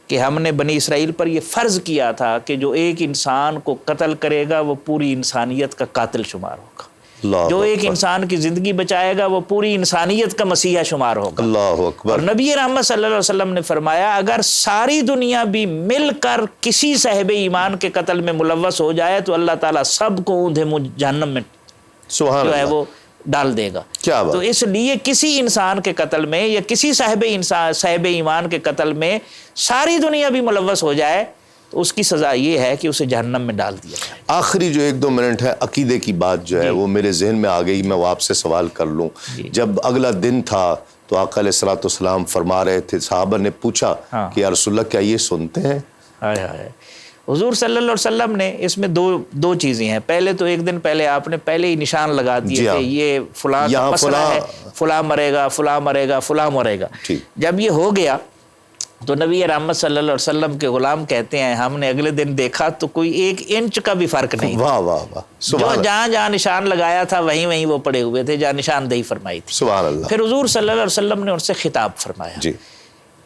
کہ ہم نے بنی اسرائیل پر یہ فرض کیا تھا کہ جو ایک انسان کو قتل کرے گا وہ پوری انسانیت کا قاتل شمار ہوگا، جو ایک انسان کی زندگی بچائے گا وہ پوری انسانیت کا مسیحا شمار ہوگا. اللہ اکبر. اور نبی رحمت صلی اللہ علیہ وسلم نے فرمایا اگر ساری دنیا بھی مل کر کسی صاحب ایمان کے قتل میں ملوث ہو جائے تو اللہ تعالیٰ سب کو اوندھے منہ جہنم میں سبحان جو ہے اللہ وہ ڈال دے گا. کیا بات. تو اس لیے کسی انسان کے قتل میں یا کسی صاحب ایمان کے قتل میں ساری دنیا بھی ملوث ہو جائے تو اس کی سزا یہ ہے کہ اسے جہنم میں ڈال دیا جائے. آخری جو 1-2 منٹ ہے عقیدے کی بات جو ہے وہ میرے ذہن میں آ گئی، میں وہ آپ سے سوال کر لوں. جب اگلا دن تھا تو آقا علیہ الصلوۃ والسلام فرما رہے تھے، صحابہ نے پوچھا کہ یا رسول اللہ کیا یہ سنتے ہیں؟ حضور صلی اللہ علیہ وسلم نے اس میں دو چیزیں ہیں. پہلے تو ایک دن پہلے آپ نے پہلے ہی نشان لگا دیے کہ یہ فلاں کا مسئلہ ہے، فلاں مرے گا، فلاں مرے گا، فلاں مرے گا. جب یہ ہو گیا تو نبی رحمت صلی اللہ علیہ وسلم کے غلام کہتے ہیں ہم نے اگلے دن دیکھا تو کوئی 1 انچ کا بھی فرق نہیں. واہ واہ واہ. جو جہاں نشان لگایا تھا وہیں وہ پڑے ہوئے تھے جہاں نشاندہی فرمائی تھی. سبحان اللہ. پھر حضور صلی اللہ علیہ وسلم نے ان سے خطاب فرمایا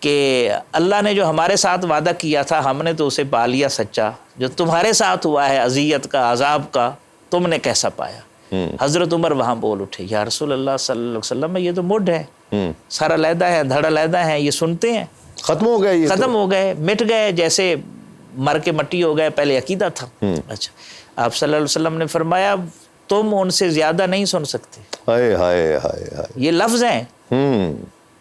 کہ اللہ نے جو ہمارے ساتھ وعدہ کیا تھا ہم نے تو اسے پا لیا سچا، جو تمہارے ساتھ ہوا ہے اذیت کا، عذاب کا، تم نے کیسا پایا؟ حضرت عمر وہاں بول اٹھے یا رسول اللہ صلی اللہ علیہ وسلم یہ تو مڈ ہے، سارا علیحدہ ہے، دھڑ علیحدہ ہے، یہ سنتے ہیں، ختم ہو گئے، ختم ہو گئے، مٹ گئے، جیسے مر کے مٹی ہو گئے، پہلے عقیدہ تھا. اچھا آپ صلی اللہ علیہ وسلم نے فرمایا تم ان سے زیادہ نہیں سن سکتے. ہائے ہائے ہائے. یہ لفظ ہیں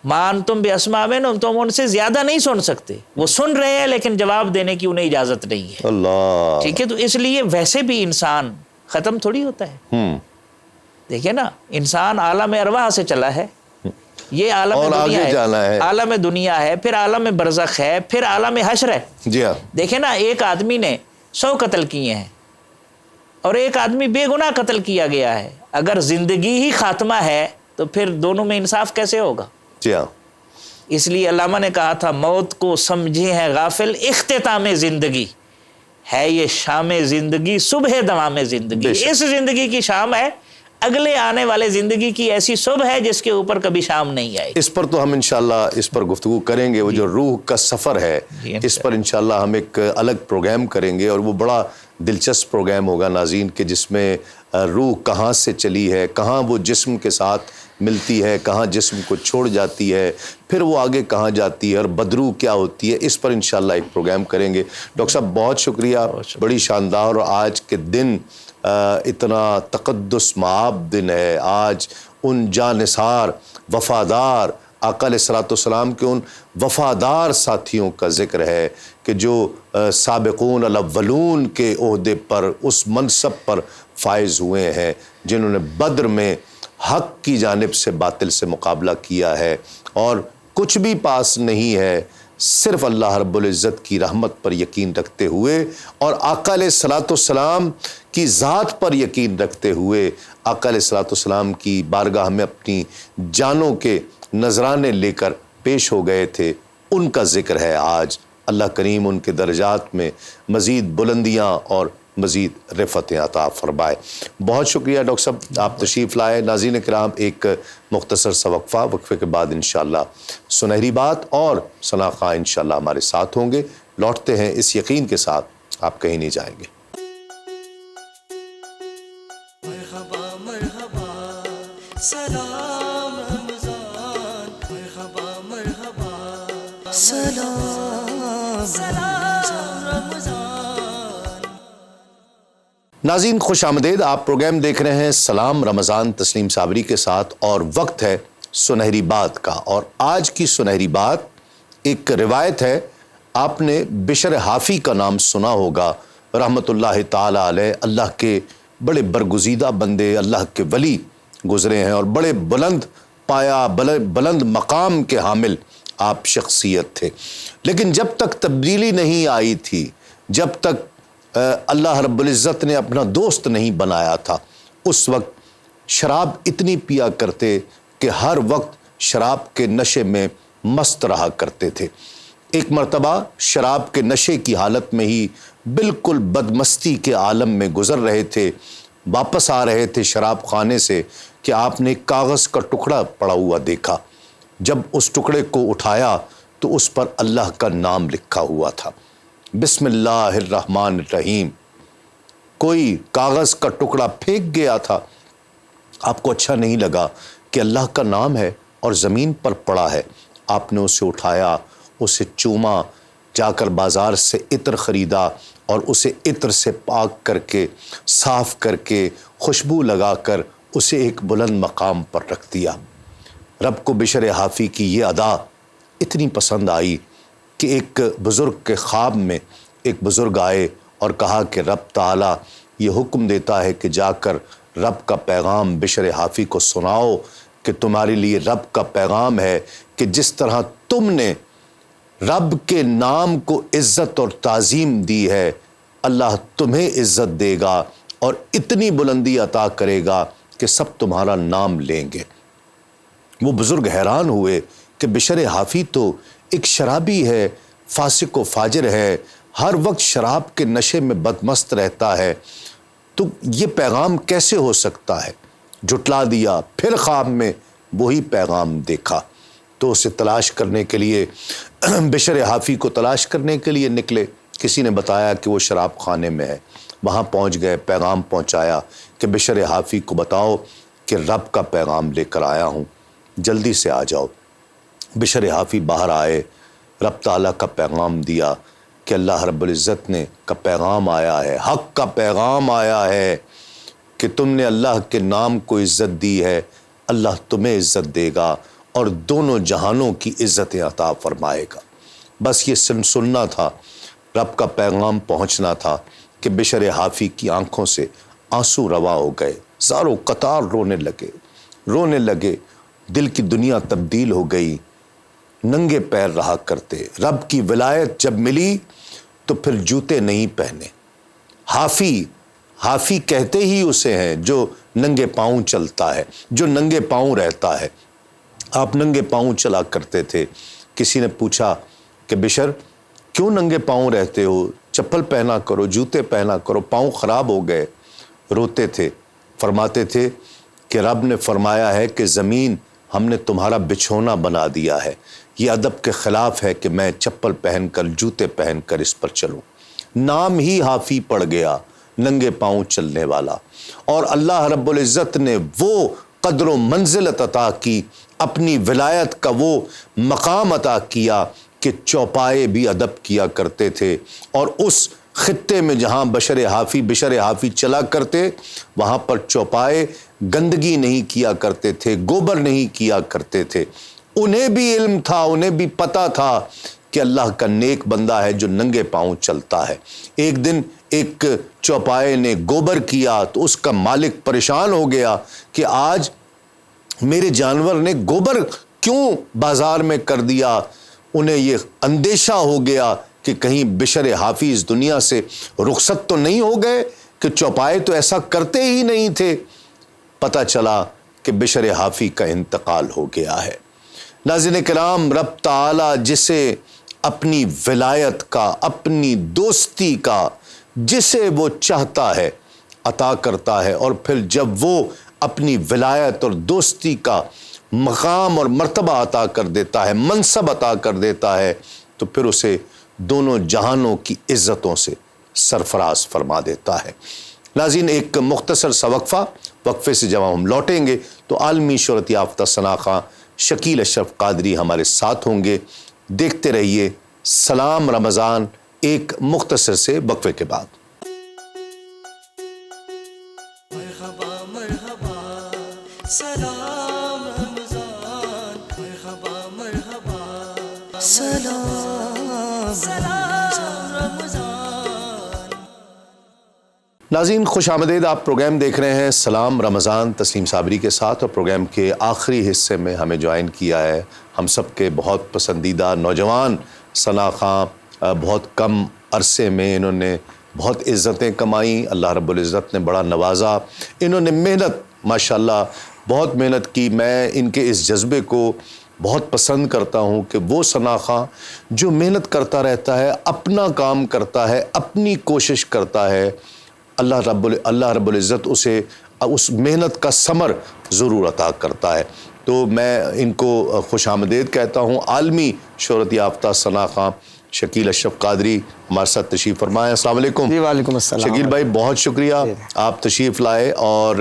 مان تم بے اسماء تم ان سے زیادہ نہیں سن سکتے. وہ سن رہے ہیں لیکن جواب دینے کی انہیں اجازت نہیں ہے. اللہ. ٹھیک ہے. تو اس لیے ویسے بھی انسان ختم تھوڑی ہوتا ہے. دیکھیں نا انسان عالم ارواح سے چلا ہے، یہ عالم دنیا ہے، عالم دنیا ہے، پھر عالم برزخ ہے، پھر عالم حشر ہے. جی ہاں. دیکھیں نا ایک آدمی نے 100 قتل کیے ہیں اور ایک آدمی بے گناہ قتل کیا گیا ہے. اگر زندگی ہی خاتمہ ہے تو پھر دونوں میں انصاف کیسے ہوگا؟ جی ہاں. اس لیے علامہ نے کہا تھا موت کو سمجھے ہیں غافل اختتام زندگی ہے، یہ شام زندگی صبح دوام زندگی. اس زندگی کی شام ہے اگلے آنے والے زندگی کی ایسی صبح ہے جس کے اوپر کبھی شام نہیں آئے گی۔ اس پر تو ہم انشاءاللہ اس پر گفتگو کریں گے، وہ جو روح کا سفر ہے اس پر انشاءاللہ ہم ایک الگ پروگرام کریں گے، اور وہ بڑا دلچسپ پروگرام ہوگا ناظرین، کہ جس میں روح کہاں سے چلی ہے، کہاں وہ جسم کے ساتھ ملتی ہے، کہاں جسم کو چھوڑ جاتی ہے، پھر وہ آگے کہاں جاتی ہے، اور بدروح کیا ہوتی ہے، اس پر انشاءاللہ ایک پروگرام کریں گے۔ ڈاکٹر صاحب بہت شکریہ، بڑی شاندار، اور آج کے دن اتنا تقدس مآب دن ہے، آج ان جانثار وفادار آقا علیہ الصلوۃ والسلام کے ان وفادار ساتھیوں کا ذکر ہے کہ جو سابقون الاولون کے عہدے پر، اس منصب پر فائز ہوئے ہیں، جنہوں نے بدر میں حق کی جانب سے باطل سے مقابلہ کیا ہے، اور کچھ بھی پاس نہیں ہے، صرف اللہ رب العزت کی رحمت پر یقین رکھتے ہوئے، اور آقا علیہ الصلوۃ والسلام کی ذات پر یقین رکھتے ہوئے آقا علیہ الصلوۃ والسلام کی بارگاہ میں اپنی جانوں کے نذرانے لے کر پیش ہو گئے تھے، ان کا ذکر ہے آج۔ اللہ کریم ان کے درجات میں مزید بلندیاں اور مزید رفعتیں عطا فرمائے۔ بہت شکریہ ڈاکٹر صاحب، آپ تشریف لائے۔ ناظرین کرام، ایک مختصر سا وقفے کے بعد انشاءاللہ سنہری بات اور ثنا خاں انشاءاللہ ہمارے ساتھ ہوں گے۔ لوٹتے ہیں اس یقین کے ساتھ آپ کہیں نہیں جائیں گے۔ مرحبا مرحبا سلام رمضان، مرحبا مرحبا سلام رمضان۔ ناظرین خوش آمدید، آپ پروگرام دیکھ رہے ہیں سلام رمضان تسلیم صابری کے ساتھ، اور وقت ہے سنہری بات کا۔ اور آج کی سنہری بات ایک روایت ہے، آپ نے بشر حافی کا نام سنا ہوگا، رحمت اللہ تعالی علیہ، اللہ کے بڑے برگزیدہ بندے، اللہ کے ولی گزرے ہیں، اور بڑے بلند پایا، بلند مقام کے حامل آپ شخصیت تھے۔ لیکن جب تک تبدیلی نہیں آئی تھی، جب تک اللہ رب العزت نے اپنا دوست نہیں بنایا تھا، اس وقت شراب اتنی پیا کرتے کہ ہر وقت شراب کے نشے میں مست رہا کرتے تھے۔ ایک مرتبہ شراب کے نشے کی حالت میں ہی بالکل بدمستی کے عالم میں گزر رہے تھے، واپس آ رہے تھے شراب خانے سے کہ آپ نے ایک کاغذ کا ٹکڑا پڑا ہوا دیکھا۔ جب اس ٹکڑے کو اٹھایا تو اس پر اللہ کا نام لکھا ہوا تھا، بسم اللہ الرحمن الرحیم۔ کوئی کاغذ کا ٹکڑا پھینک گیا تھا، آپ کو اچھا نہیں لگا کہ اللہ کا نام ہے اور زمین پر پڑا ہے، آپ نے اسے اٹھایا، اسے چوما، جا کر بازار سے عطر خریدا اور اسے عطر سے پاک کر کے، صاف کر کے، خوشبو لگا کر اسے ایک بلند مقام پر رکھ دیا۔ رب کو بشر حافی کی یہ ادا اتنی پسند آئی کہ ایک بزرگ کے خواب میں ایک بزرگ آئے اور کہا کہ رب تعالیٰ یہ حکم دیتا ہے کہ جا کر رب کا پیغام بشر حافی کو سناؤ کہ تمہارے لیے رب کا پیغام ہے کہ جس طرح تم نے رب کے نام کو عزت اور تعظیم دی ہے، اللہ تمہیں عزت دے گا اور اتنی بلندی عطا کرے گا کہ سب تمہارا نام لیں گے۔ وہ بزرگ حیران ہوئے کہ بشر حافی تو ایک شرابی ہے، فاسق و فاجر ہے، ہر وقت شراب کے نشے میں بدمست رہتا ہے، تو یہ پیغام کیسے ہو سکتا ہے؟ جھٹلا دیا، پھر خواب میں وہی پیغام دیکھا تو اسے تلاش کرنے کے لیے، بشر حافی کو تلاش کرنے کے لیے نکلے۔ کسی نے بتایا کہ وہ شراب خانے میں ہے، وہاں پہنچ گئے، پیغام پہنچایا کہ بشر حافی کو بتاؤ کہ رب کا پیغام لے کر آیا ہوں، جلدی سے آ جاؤ۔ بشر حافی باہر آئے، رب تعالیٰ کا پیغام دیا کہ اللہ رب العزت نے کا پیغام آیا ہے، حق کا پیغام آیا ہے کہ تم نے اللہ کے نام کو عزت دی ہے، اللہ تمہیں عزت دے گا اور دونوں جہانوں کی عزت عطا فرمائے گا۔ بس یہ سننا تھا، رب کا پیغام پہنچنا تھا کہ بشر حافی کی آنکھوں سے آنسو روا ہو گئے، زاروں قطار رونے لگے، دل کی دنیا تبدیل ہو گئی، ننگے پیر رہا کرتے۔ رب کی ولایت جب ملی تو پھر جوتے نہیں پہنے۔ حافی کہتے ہی اسے ہیں جو ننگے پاؤں چلتا ہے، جو ننگے پاؤں رہتا ہے۔ آپ ننگے پاؤں چلا کرتے تھے۔ کسی نے پوچھا کہ بشر کیوں ننگے پاؤں رہتے ہو؟ چپل پہنا کرو، جوتے پہنا کرو، پاؤں خراب ہو گئے۔ روتے تھے، فرماتے تھے کہ رب نے فرمایا ہے کہ زمین ہم نے تمہارا بچھونا بنا دیا ہے، یہ ادب کے خلاف ہے کہ میں چپل پہن کر جوتے پہن کر اس پر چلوں۔ نام ہی حافی پڑ گیا ننگے پاؤں چلنے والا، اور اللہ رب العزت نے وہ قدر و منزلت عطا کی، اپنی ولایت کا وہ مقام عطا کیا کہ چوپائے بھی ادب کیا کرتے تھے، اور اس خطے میں جہاں بشر حافی چلا کرتے وہاں پر چوپائے گندگی نہیں کیا کرتے تھے، گوبر نہیں کیا کرتے تھے۔ انہیں بھی علم تھا، انہیں بھی پتہ تھا کہ اللہ کا نیک بندہ ہے جو ننگے پاؤں چلتا ہے۔ ایک دن ایک چوپائے نے گوبر کیا تو اس کا مالک پریشان ہو گیا کہ آج میرے جانور نے گوبر کیوں بازار میں کر دیا۔ انہیں یہ اندیشہ ہو گیا کہ کہیں بشر حافی اس دنیا سے رخصت تو نہیں ہو گئے، کہ چوپائے تو ایسا کرتے ہی نہیں تھے۔ پتہ چلا کہ بشر حافی کا انتقال ہو گیا ہے۔ ناظرین کرام، رب تعالی جسے اپنی ولایت کا، اپنی دوستی کا، جسے وہ چاہتا ہے عطا کرتا ہے، اور پھر جب وہ اپنی ولایت اور دوستی کا مقام اور مرتبہ عطا کر دیتا ہے، منصب عطا کر دیتا ہے، تو پھر اسے دونوں جہانوں کی عزتوں سے سرفراز فرما دیتا ہے۔ ناظرین، ایک مختصر سا وقفے سے جب ہم لوٹیں گے تو عالمی شہرت یافتہ ثنا خواں شکیل اشرف قادری ہمارے ساتھ ہوں گے۔ دیکھتے رہیے سلام رمضان، ایک مختصر سے وقفے کے بعد۔ مرحبا مرحبا سلام رمضان، مرحبا مرحبا سلام رمضان۔ ناظرین خوش آمدید، آپ پروگرام دیکھ رہے ہیں سلام رمضان تسلیم صابری کے ساتھ، اور پروگرام کے آخری حصے میں ہمیں جوائن کیا ہے ہم سب کے بہت پسندیدہ نوجوان ثنا خواں۔ بہت کم عرصے میں انہوں نے بہت عزتیں کمائیں، اللہ رب العزت نے بڑا نوازا۔ انہوں نے محنت، ماشاءاللہ بہت محنت کی۔ میں ان کے اس جذبے کو بہت پسند کرتا ہوں کہ وہ ثنا خواں جو محنت کرتا رہتا ہے، اپنا کام کرتا ہے، اپنی کوشش کرتا ہے، اللہ رب العزت اسے اس محنت کا ثمر ضرور عطا کرتا ہے۔ تو میں ان کو خوش آمدید کہتا ہوں۔ عالمی شہرت یافتہ ثنا خواں شکیل اشرف قادری ہمارے ساتھ تشریف فرمائے۔ السلام علیکم۔ جی وعلیکم السلام۔ شکیل بھائی بہت شکریہ، آپ تشریف لائے، اور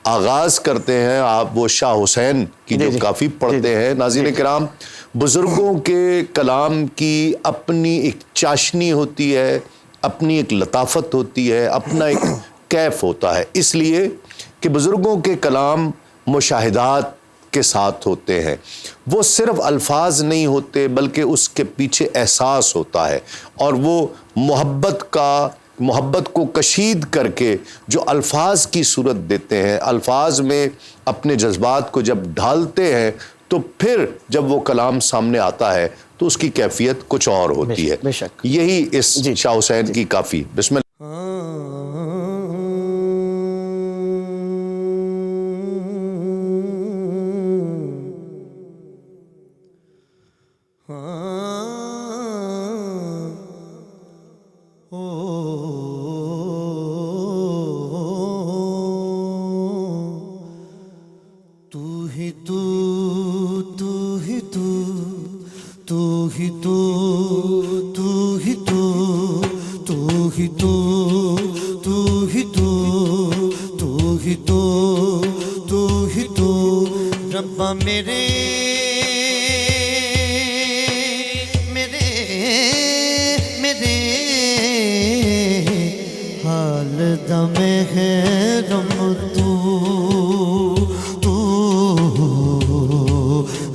آغاز کرتے ہیں آپ وہ شاہ حسین کی جو کافی پڑھتے ہیں۔ ناظرین کرام، بزرگوں کے کلام کی اپنی ایک چاشنی ہوتی ہے، اپنی ایک لطافت ہوتی ہے، اپنا ایک کیف ہوتا ہے، اس لیے کہ بزرگوں کے کلام مشاہدات کے ساتھ ہوتے ہیں۔ وہ صرف الفاظ نہیں ہوتے بلکہ اس کے پیچھے احساس ہوتا ہے، اور وہ محبت کو کشید کر کے جو الفاظ کی صورت دیتے ہیں، الفاظ میں اپنے جذبات کو جب ڈھالتے ہیں تو پھر جب وہ کلام سامنے آتا ہے تو اس کی کیفیت کچھ اور ہوتی ہے۔ بے شک۔ یہی اس شاہ حسین کی کافی۔ بسم اللہ۔ ربا میرے حال دم ہے رم تو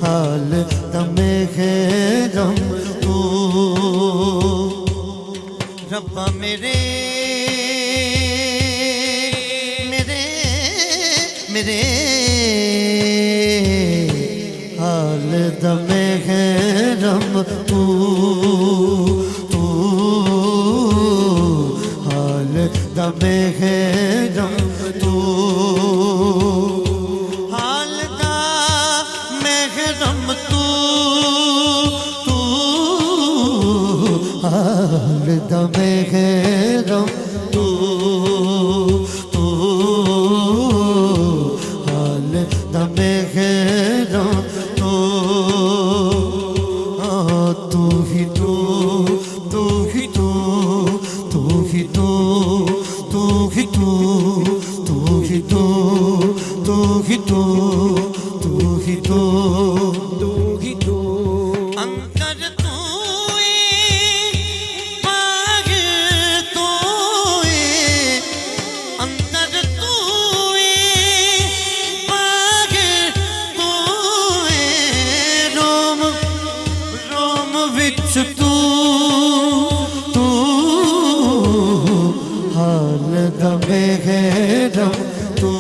حال دم ہے رم تو ربا میرے حال دم ہے رم تو حال دم ہے رم تو حال دم ہے رم تو حال دم ہے رم تو تو ہی تو ہی تو ہی تو ہی تو اندر تو باہر تو اندر تو باہر تو روم روم وچ تو حال دمے غیرم تو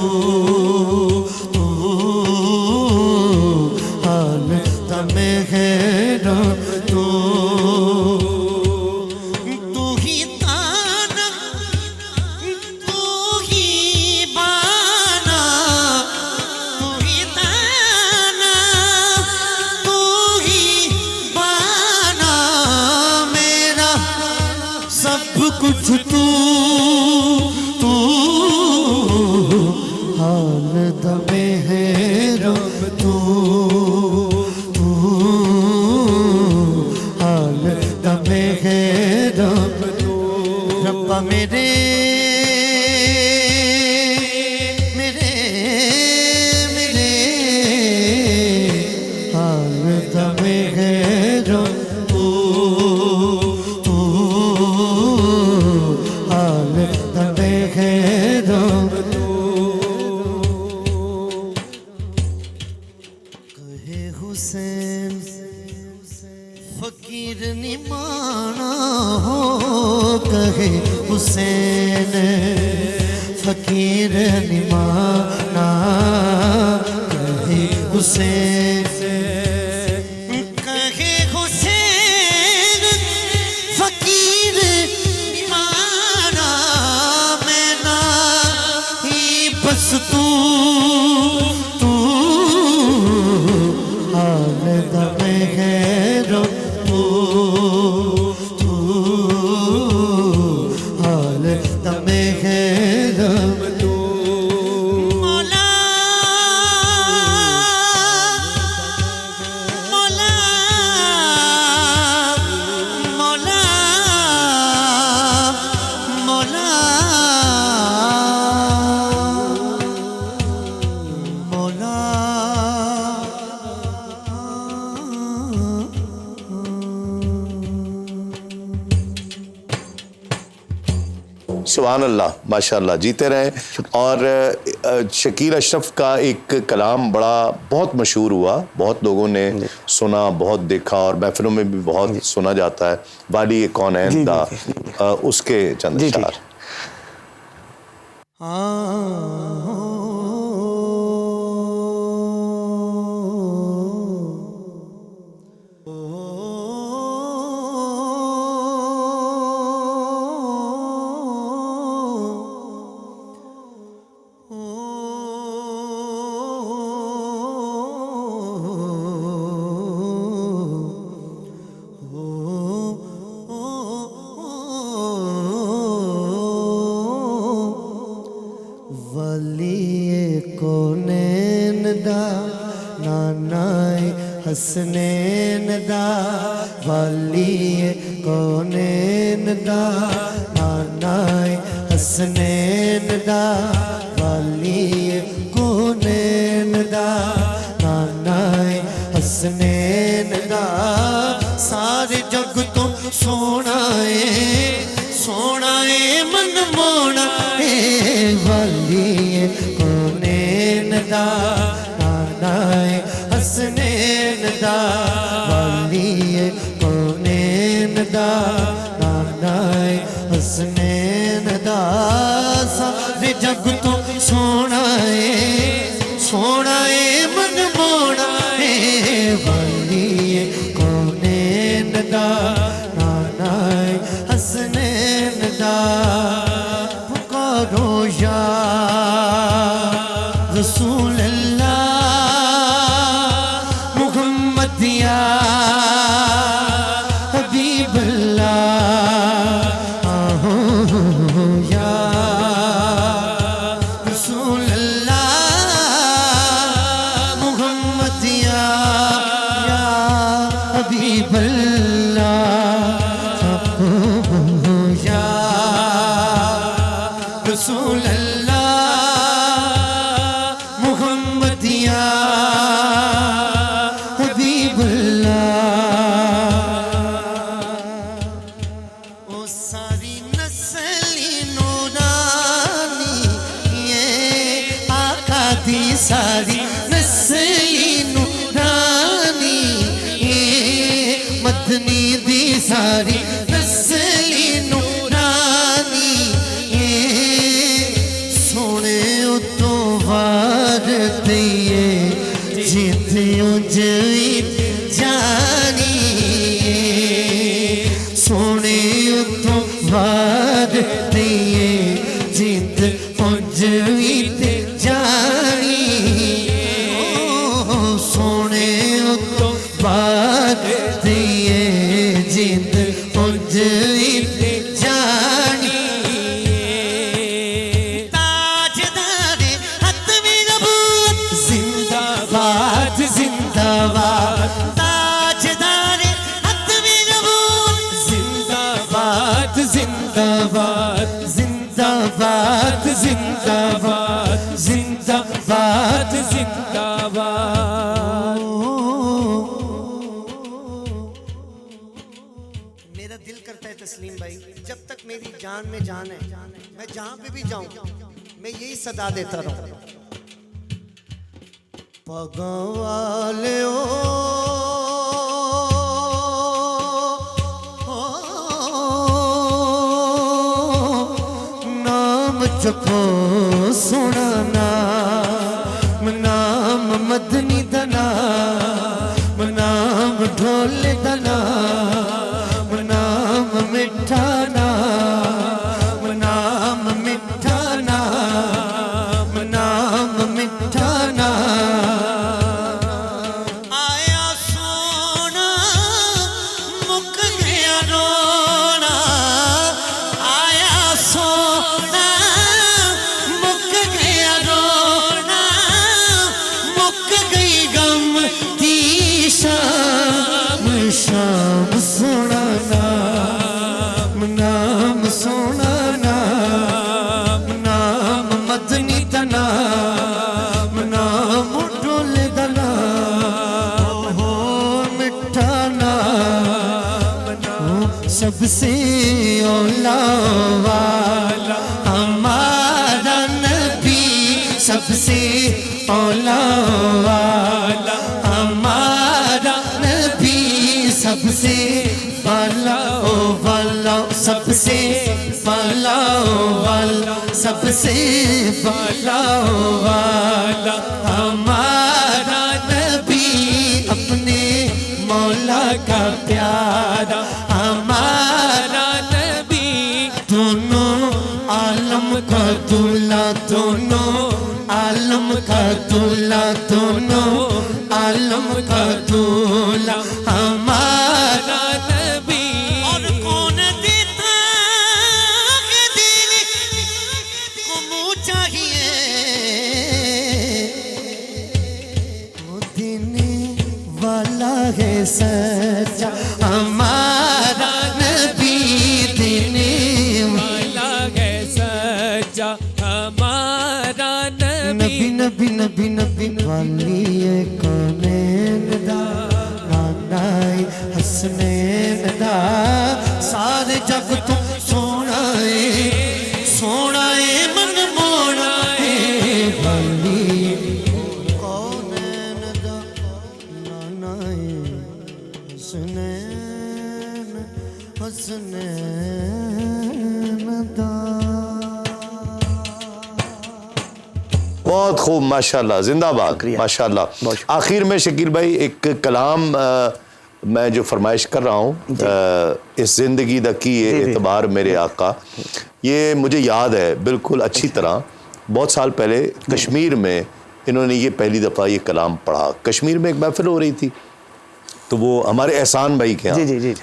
حال دمے غیرم تو ہی تانا تو ہی بانا تو ہی تانا تو ہی بانا میرا سب کچھ تو حال دمے غیرم تو حال دمے غیرم ربا میرے میرے میرے حال دمے غیرم تو حال دمے غیرم کہے حسین فقیر نمانا ہو کہے حسین فقیر نمانا کہے حسین کہے حسین فقیر نمانا میں نہ ہی بس تو حال دمے غیرم تو حال دمے غیرم تو مولا مولا مولا مولا مولا سبحان اللہ، ماشاءاللہ، جیتے رہیں۔ اور شکیل اشرف کا ایک کلام بہت مشہور ہوا، بہت لوگوں نے سنا، بہت دیکھا، اور محفلوں میں بھی بہت سنا جاتا ہے، والی کونین دا، اس کے چند اشعار۔ کونین دا نانائے حسنین دا والی کونین دا نانائے حسنین دا والی کونین دا نانائے حسنین دا سارے جگ تو سونا ہے من مونا ہے والی کونین دا نانائے حسنین دا والی کونین دا نانائے حسنین دا سارے جگ تو سونا ہے من مونا ہے والی کونین دا نانائے حسنین دا پکارو یا رسول اللہ محمد یا حبیب اللہ یا رسول اللہ محمد یا حبیب اللہ یا رسول اللہ محمد یا حبیب اللہ، او ساری نسل نورانی، یہ آقا دی ساری نسل نورانی، یہ مدنی دی ساری نسل نورانی، یہ سونے اتو وار دیئے جیتیوں جوید جانی، سونے اتو وار دیئے جیتیوں جوید جانی، سونے اتو وار دیئے جیتیوں جوید جانی، تاجدار ختم نبوت زندہ باد زندہ باد، تاجدار ختم نبوت زندہ باد زندہ باد، زندہ باد زندہ باد، زندہ باد زندہ باد۔ میرا دل کرتا ہے تسلیم بھائی، جب تک میری جان میں جان ہے، میں جہاں پہ بھی جاؤں میں یہی صدا دیتا رہوں، پگاں والیو نام جپو سونا نام، نام مدنی دا نام، نام ڈھول دا نام، نام مٹھا نام، نام مٹھا نام، نام مٹھا نام، آیا سونا مک گیا رونا، آیا سونا مک گیا رونا، مک گئی غم دی شام، شام سونا نام، نام سونا نام، نام مدنی دا نام، نام ڈول دا نام، ہو مٹھا نام، سب سے اولا والا ہمارا نبی، سب سے اولا والا ہمارا نبی، سب سے والا والا، سب سے والا والا، سب سے والا والا ہمارا نبی، اپنے مولا کا پیارا ہمارا نبی، دونوں عالم کا دولہ، دونوں عالم کا دولہ، دونوں عالم کا دولہ ہمارا نبی، اور کون دیتا کہ دل کو منہ چاہیے، وہ دینے والا ہے سچا ہمارا نبی، دینے والا ہے سچا ہمارا نبی، نبی نبی نبی والی کونین دا، نانائی حسنین دا، سارے جگ تو سونا ہے، سونا ہے من مونا ہے، والی کونین دا، نانائی حسنین حسنین دا۔ بہت خوب، ماشاءاللہ، زندہ باد، ماشاءاللہ۔ آخر میں شکیل بھائی ایک کلام میں جو فرمائش کر رہا ہوں، اس زندگی دا کی اعتبار میرے آقا، یہ مجھے یاد ہے بالکل اچھی طرح، بہت سال پہلے کشمیر میں انہوں نے یہ پہلی دفعہ یہ کلام پڑھا، کشمیر میں ایک محفل ہو رہی تھی، تو وہ ہمارے احسان بھائی کے ہاں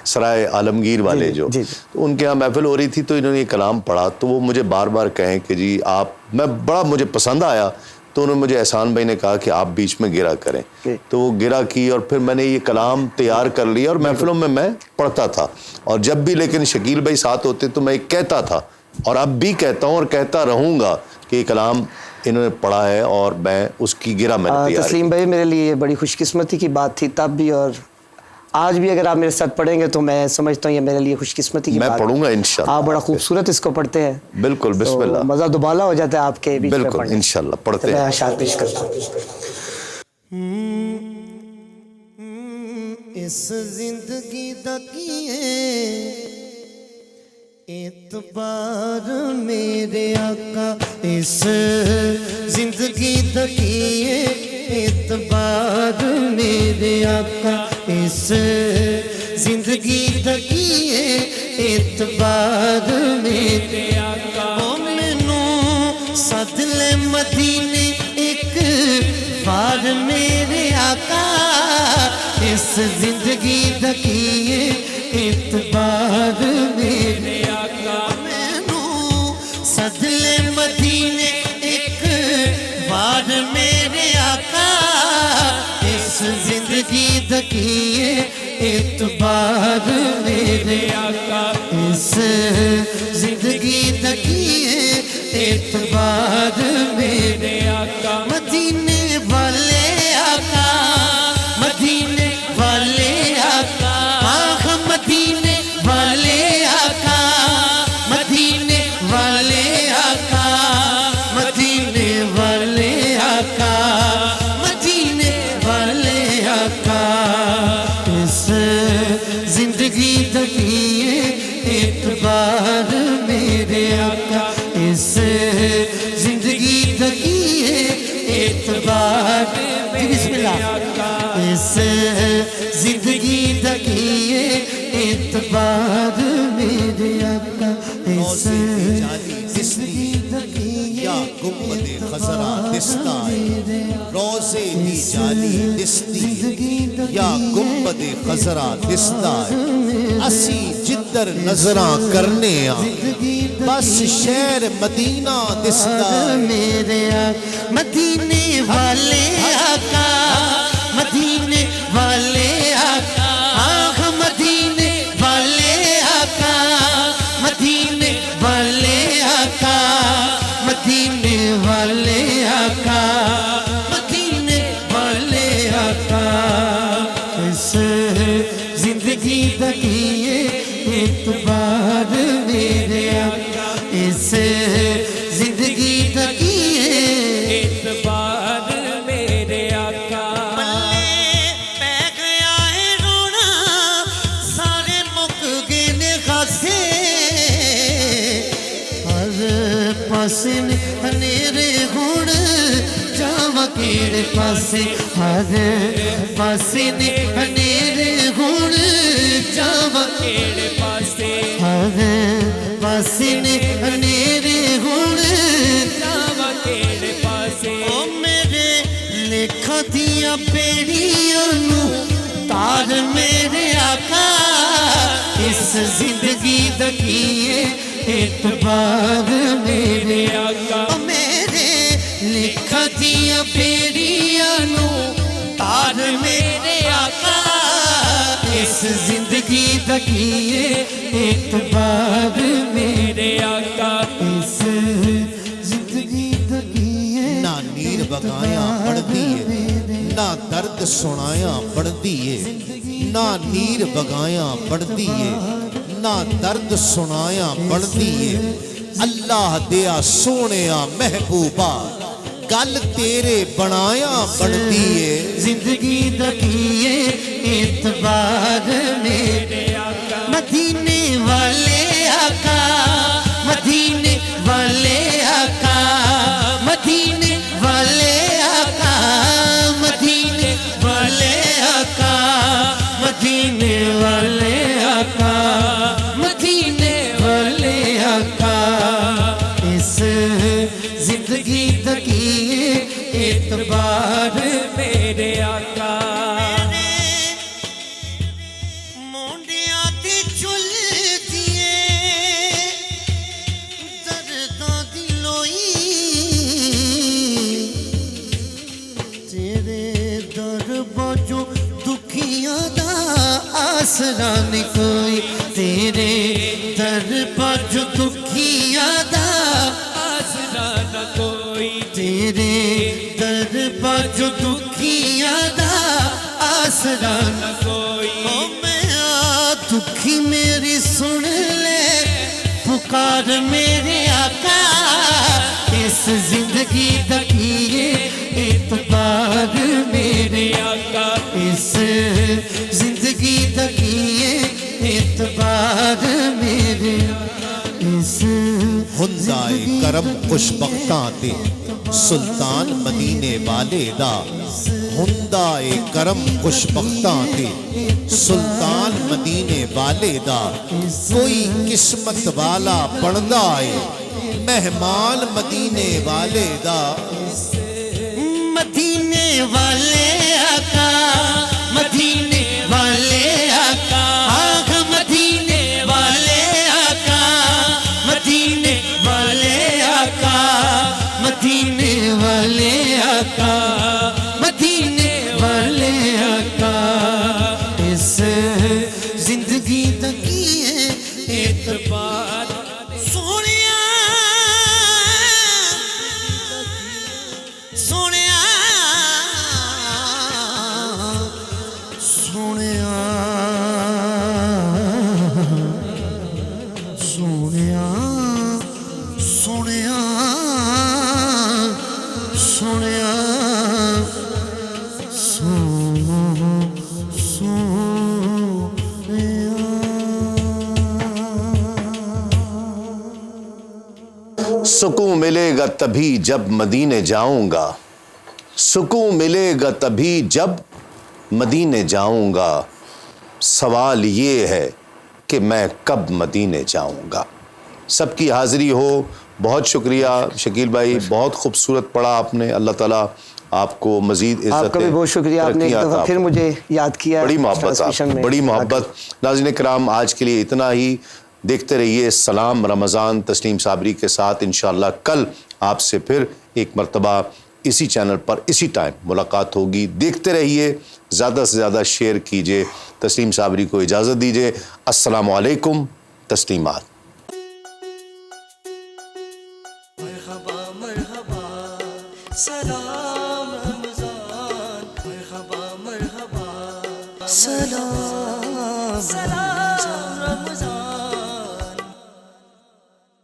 سرائے عالمگیر والے جو ان کے ہاں محفل ہو رہی تھی، تو انہوں نے یہ کلام پڑھا، تو وہ مجھے بار بار کہیں کہ جی آپ، میں بڑا مجھے پسند آیا، تو انہوں نے مجھے احسان بھائی نے کہا کہ آپ بیچ میں گرا کریں، تو وہ گرا کی، اور پھر میں نے یہ کلام تیار کر لیا، اور محفلوں میں میں پڑھتا تھا، اور جب بھی لیکن شکیل بھائی ساتھ ہوتے تو میں کہتا تھا اور اب بھی کہتا ہوں اور کہتا رہوں گا کہ یہ کلام انہوں نے پڑھا ہے اور میں اس کی گرہ میں نے تیار تسلیم بھائی میرے لیے بڑی خوش قسمتی کی بات تھی تب بھی اور آج بھی اگر آپ میرے ساتھ پڑھیں گے تو میں سمجھتا ہوں یہ میرے لیے خوش قسمتی کی میں بات پڑھوں گا انشاءاللہ. آپ بڑا خوبصورت اس کو پڑھتے ہیں. بالکل بسم اللہ. مزہ دوبالا ہو جاتا ہے آپ کے بیچ میں بالکل پڑھنے. انشاءاللہ پڑھتے میں ہیں. اشعار پیش کرتا ہوں. اس زندگی دا کیے اعتبار میرے آقا, اس زندگی دا کیے اعتبار میرے آقا, اس زندگی دا کیے اعتبار میرے آقا. او مینوں سد لے مدینے ایک بار میرے آقا, اس زندگی دا کیے اعتبار میرے آقا. مینوں سد لے مدینے ایک بار میرے آقا, اس زندگی دا کیے اعتبار میرے آقا, اس زندگی دا کیے اعتبار میرے آقا. مدینے والے آقا, مدینے والے آقا, آہ مدینے والے آقا, مدینے والے آقا, مدینے والے آقا, مدینے والے آقا. اس زندگی دا کیے اعتبار میرے آقا, اس زندگی دا کیے اعتبار. بسم اللہ. اس زندگی دا کیے اعتبار میرے آقا, اس زندگی دا کیے یا گنبد خضرا دستائے روزے دی جالی دستی, یا گنبد خضرا دستائے اسی جدر نظراں کرنے آ, بس شہر مدینہ دستا میرے آقا. مدینے والے آقا, مدینے والے آقا, آہ مدینے والے آقا, مدینے والے آقا, مدینے والے آقا, مدینے والے آقا. اس زندگی دا کیے اعتبار میرے آقا, اس زندگی دا کیے اعتبار میرے آقا. پلے پہ گیا ہے رونا, سارے مک گئے نے خاصے, ہر پاسے نے ہنیرے ہون جاواں کیڑے پاسے, ہر پاسے نے ہنیرے ہون جاواں کیڑے پاسے, ہر پاسے نے ہنیرے ہون جاواں کیڑے پاسے. او میرے لکھاں دیاں بیڑیاں نوں تار میرے آقا, اس زندگی دا کیے اعتبار میرے آقا. او میرے لکھاں دیاں بیڑیاں نوں تار میرے آقا, اس زندگی دا کیے اعتبار میرے آقا, اس زندگی دا کیے. نہ نیر بگایا پڑھتی ہے, نہ درد سنایا پڑھتی ہے, نہ نیر بگایا پڑھتی ہے, نہ درد سنایا پڑھتی ہے. اللہ دیا سونیا محبوبہ گل تیرے بنایا پڑھتی ہے. زندگی دا کیے اعتبار میرے آقا. مدینے والے آقا, مدینے والے آقا, مدینے والے آقا, مدینے والے آقا, مدینے والے آقا, مدینے والے آقا. اس زندگی دا کیے اعتبار میرے آقا. مونڈیاں تے چل دیے درداں دی لوئی, تیرے در باجو دکھیاں دا آسرا نہیں کوئی, تیرے در باجو دکھیاں تیرے در جو دکھیاں دا آسرا نہ کوئی میں دکھی میری سن لے پکار میرے آقا اس زندگی دکھیے اعتبار میرے آقا اس زندگی دکھیے اعتبار میرے اس ہندائے کرم خوش بختاں تے سلطان مدینے والے دا ہندائے کرم خوش بختاں تے سلطان مدینے والے دا کوئی قسمت والا بندا ہے مہمان مدینے والے دا مدینے والے آقا مدینے والے آقا آگا مدینے والے آقا مدینے والے آقا مدینے والے آقا مدینے والے آقا اس زندگی تکیے اعتبار سونیا سونیا سونیا سونیا سونیا سونیا سکون ملے گا تبھی جب مدینے جاؤں گا سکون ملے گا تبھی جب مدینے جاؤں گا سوال یہ ہے کہ میں کب مدینے جاؤں گا سب کی حاضری ہو بہت شکریہ شکیل بھائی بہت خوبصورت پڑھا آپ نے اللہ تعالیٰ آپ کو مزید آپ عزت کا بھی بہت شکریہ آپ نے ایک دفعہ پھر مجھے یاد کیا بڑی محبت ٹرانسمیشن آپ میں بڑی محبت ناظرین کرام آج کے لیے اتنا ہی دیکھتے رہیے سلام رمضان تسنیم صابری کے ساتھ انشاءاللہ کل آپ سے پھر ایک مرتبہ اسی چینل پر اسی ٹائم ملاقات ہوگی دیکھتے رہیے زیادہ سے زیادہ شیئر کیجئے تسنیم صابری کو اجازت دیجئے السلام علیکم تسلیمات مرحبا مرحبا سلام رمضان مرحبا مرحبا سلام سلام